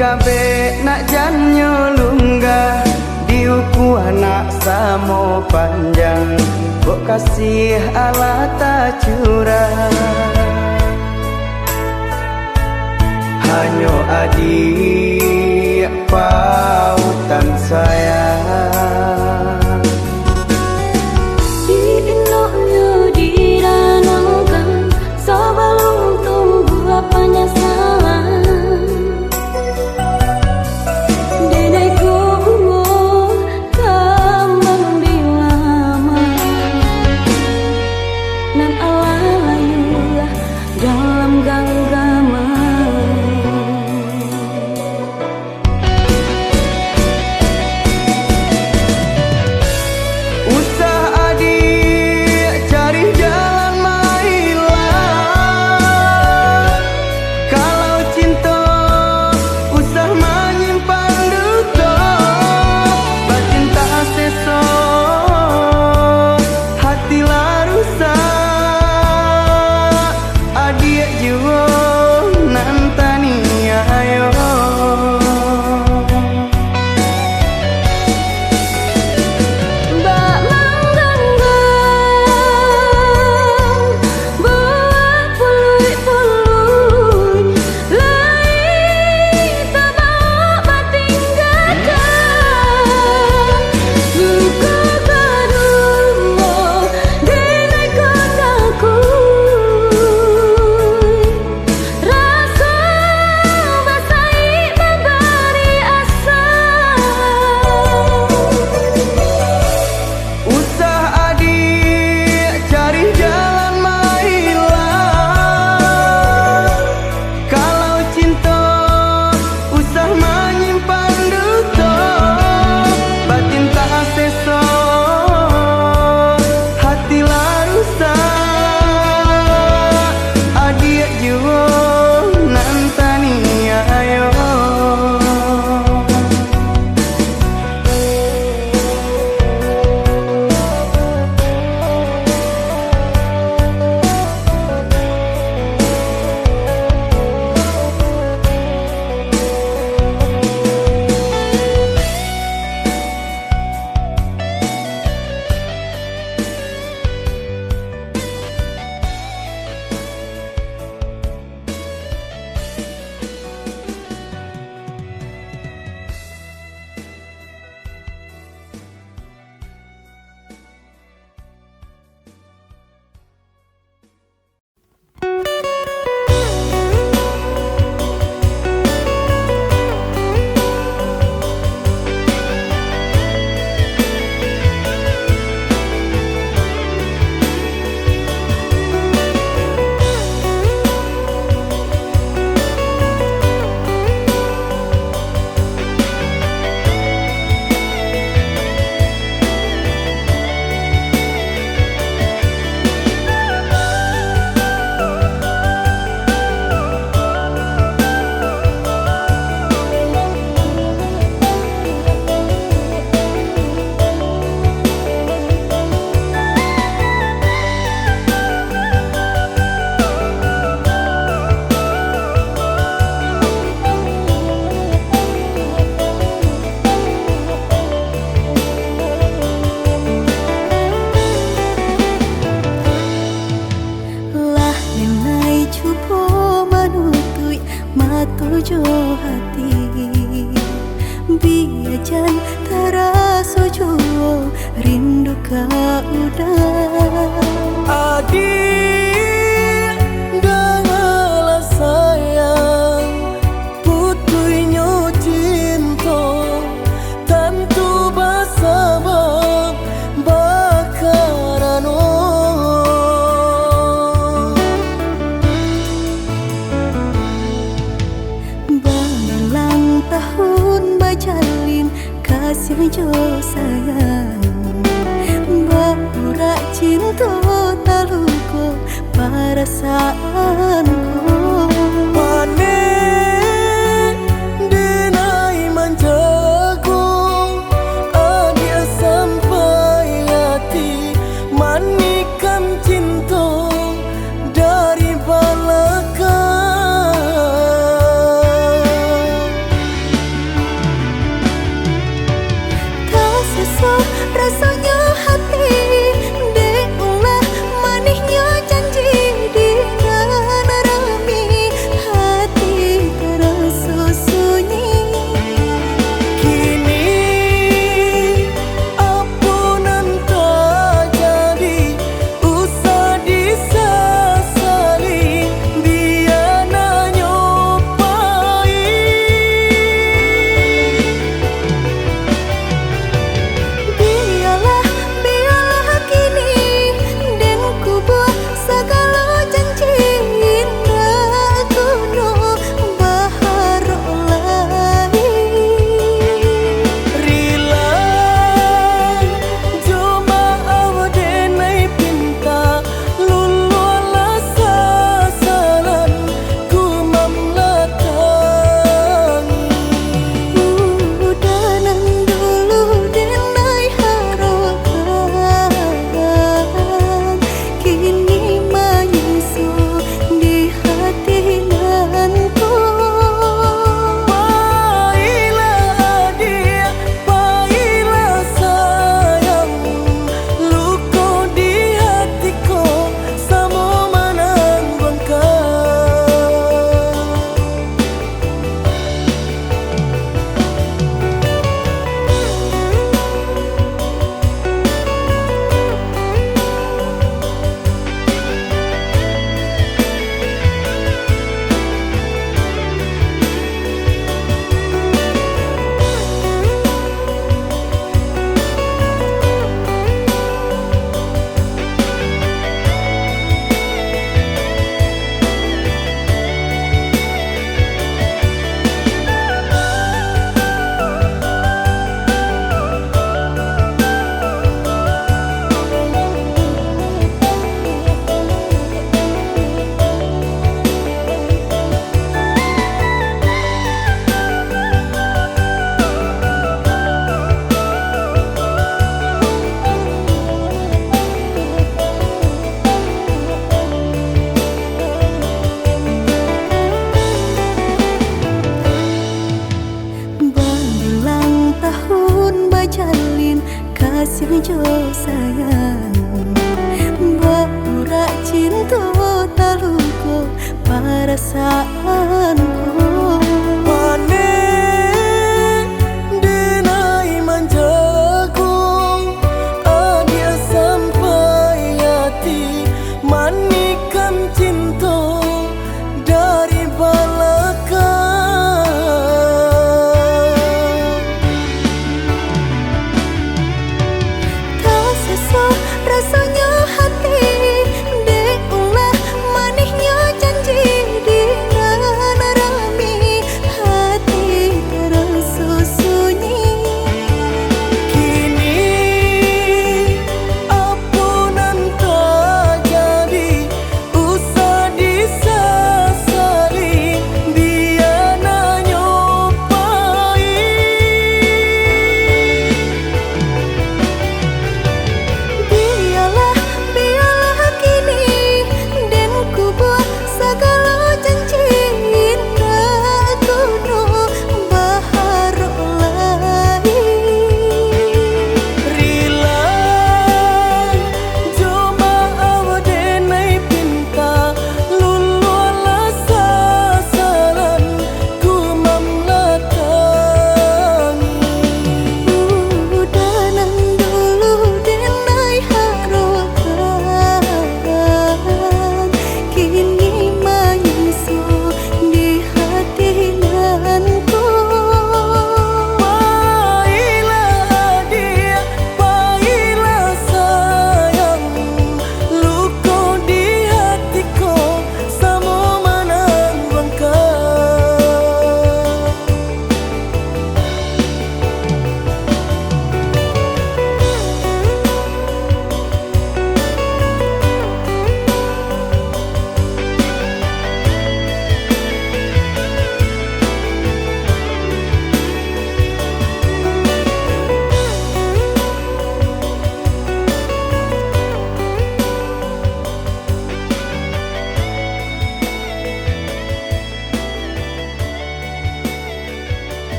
kabe nak janyo lunggah diuku anak samo panjang kok kasih Allah tak curang hanyo adik pautan sayang suju hati biajan terasa jua rindu kau udah Adik dengarlah sayang putuinyo cinta tentu bersama bakarano Balang tahun bajalin kasih jo sayang Baura cinta taluko perasaanku Panen denai manjagung Adia sampai hati manikan cinta dari belakang Tak sesuai rasanya hati Deulah manisnya janji dengan rami hati terasa sunyi Kini ampunan tak jadi usah disesali biar nyopai Biarlah kini dan ku buat segala janji indah kuno baharu lain Rila cuma denai pinta lululah sasaran ku mamlatangi Udanan dulu denai harapan Kini menyusu di hati nanku Baiklah adik, baiklah sayang Luka di hatiku sama menangguhkan Balang tahun bajalin kasih jo sayang Baura cinta taluko perasaanku Panen denai manjagung Adia sampai hati manikan cinta dari belakang Tak sesuai rasanya hati Deulah manisnya janji dengan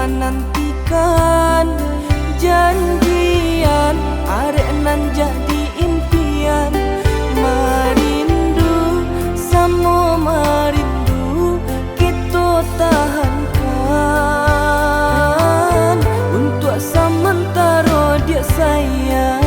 nantikan janjian arek nan jadi impian. Marindu samo marindu kita tahankan untuk sementara dia sayang.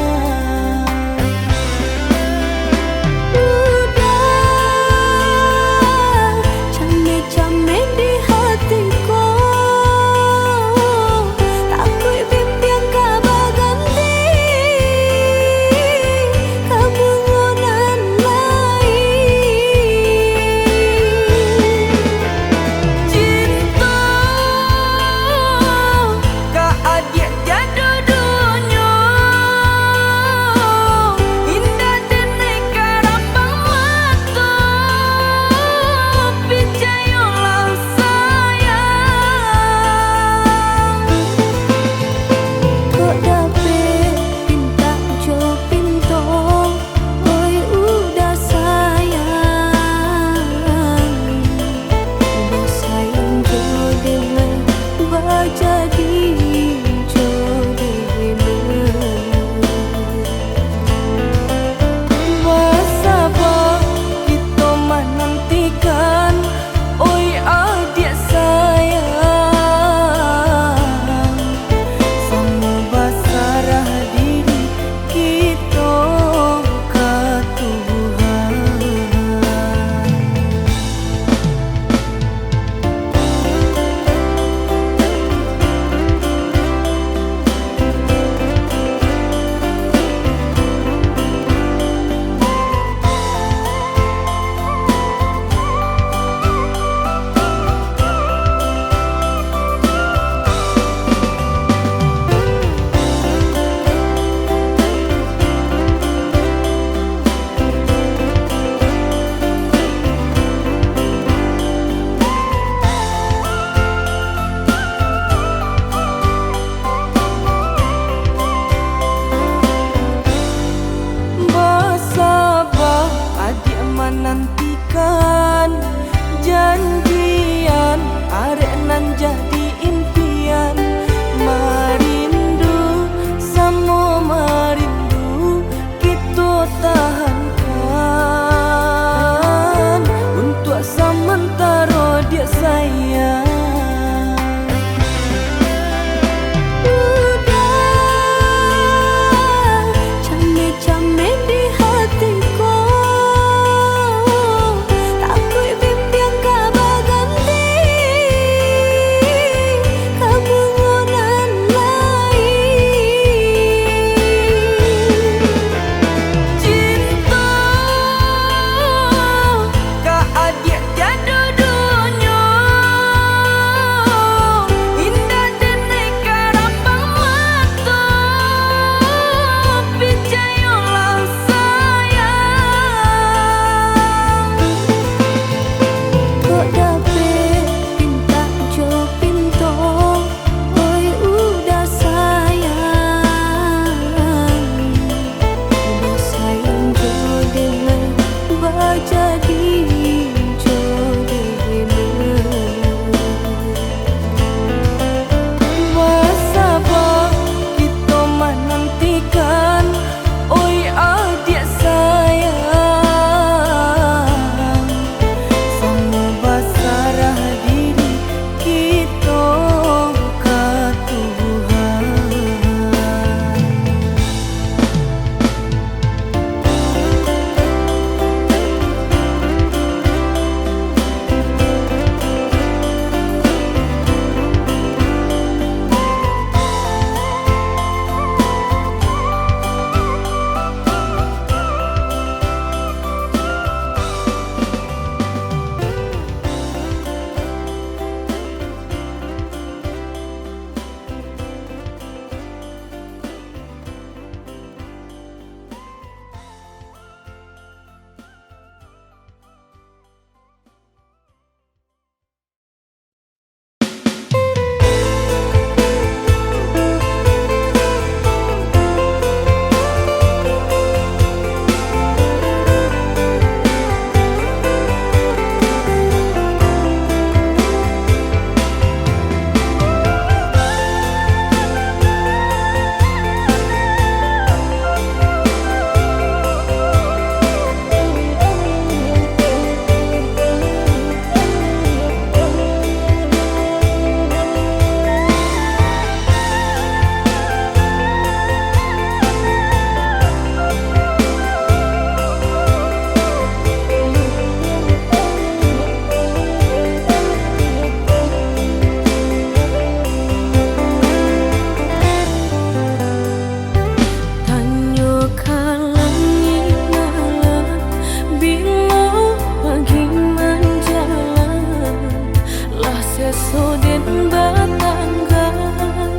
den batanggan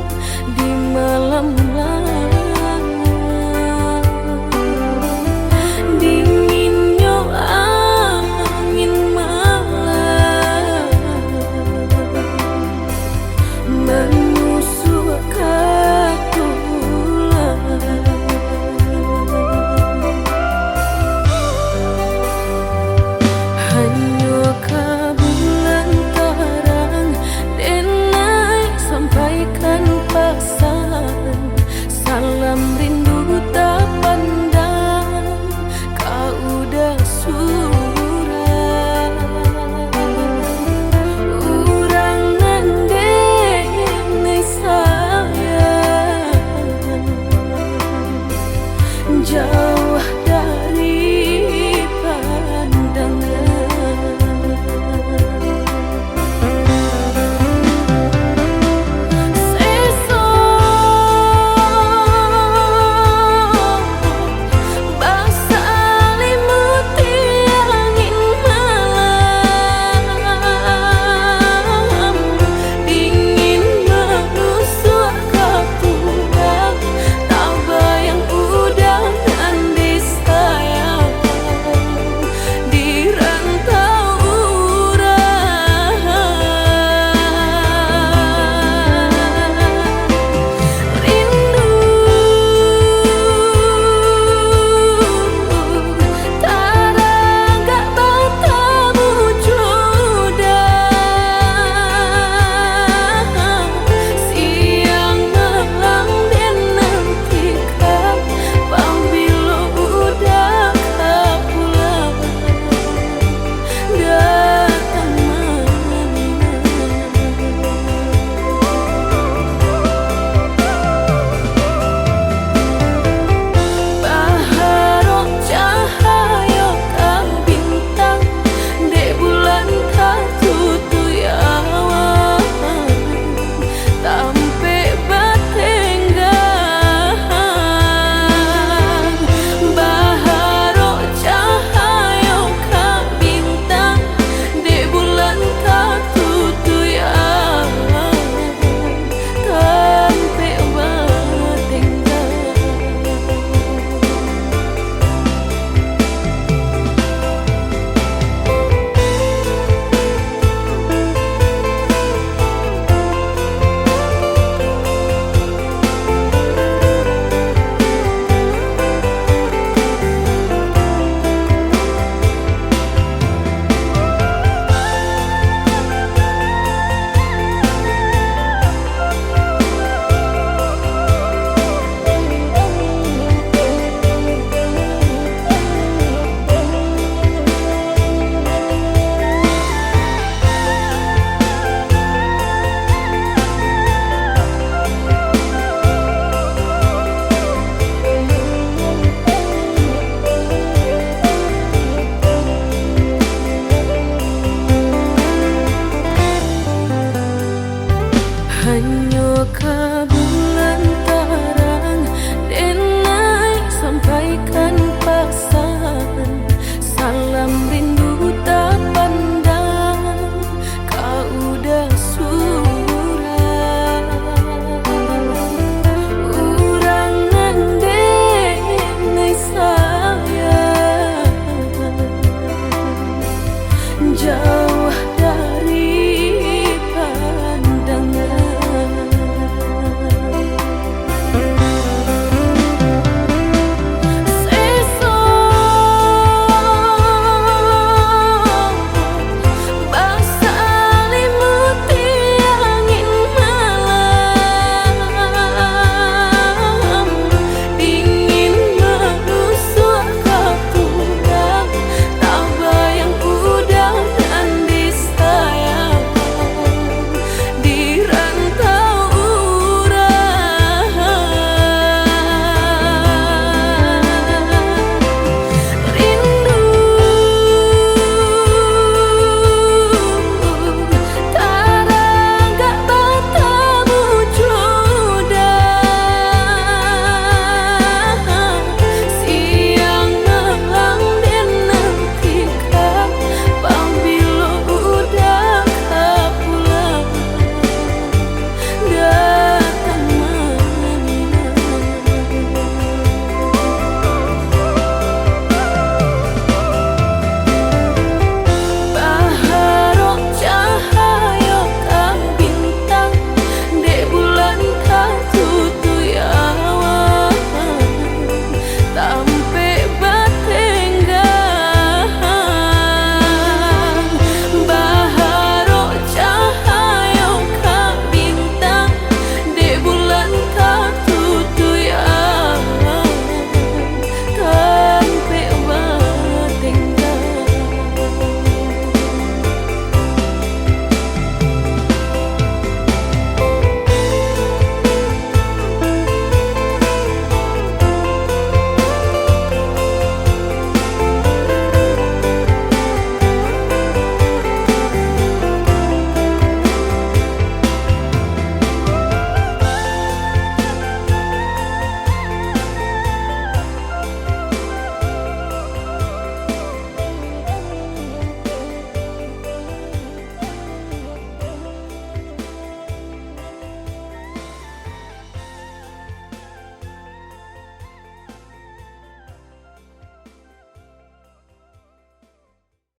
di malam langit. Dinginnya angin malam menusuk ke tulang. Hanya ke bulan terang dan naik sampaikan pesan salam rindu tak pandang kau udah surah. Urang nandeng sayang jauh dari pandangan. Sesok basa limuti angin malam, dingin menusuk ke tulang. Tak bayang udah andi sayang di rantau urang. Rindu tarangga batamu judang, siang malam dan nantikan pambilo udah kapulang datang baharok cahaya ka bintang de bulan ka tutui awan tampe batenggang. Baharok cahaya ka bintang de bulan ka tutui awan tampe batenggang. Hanya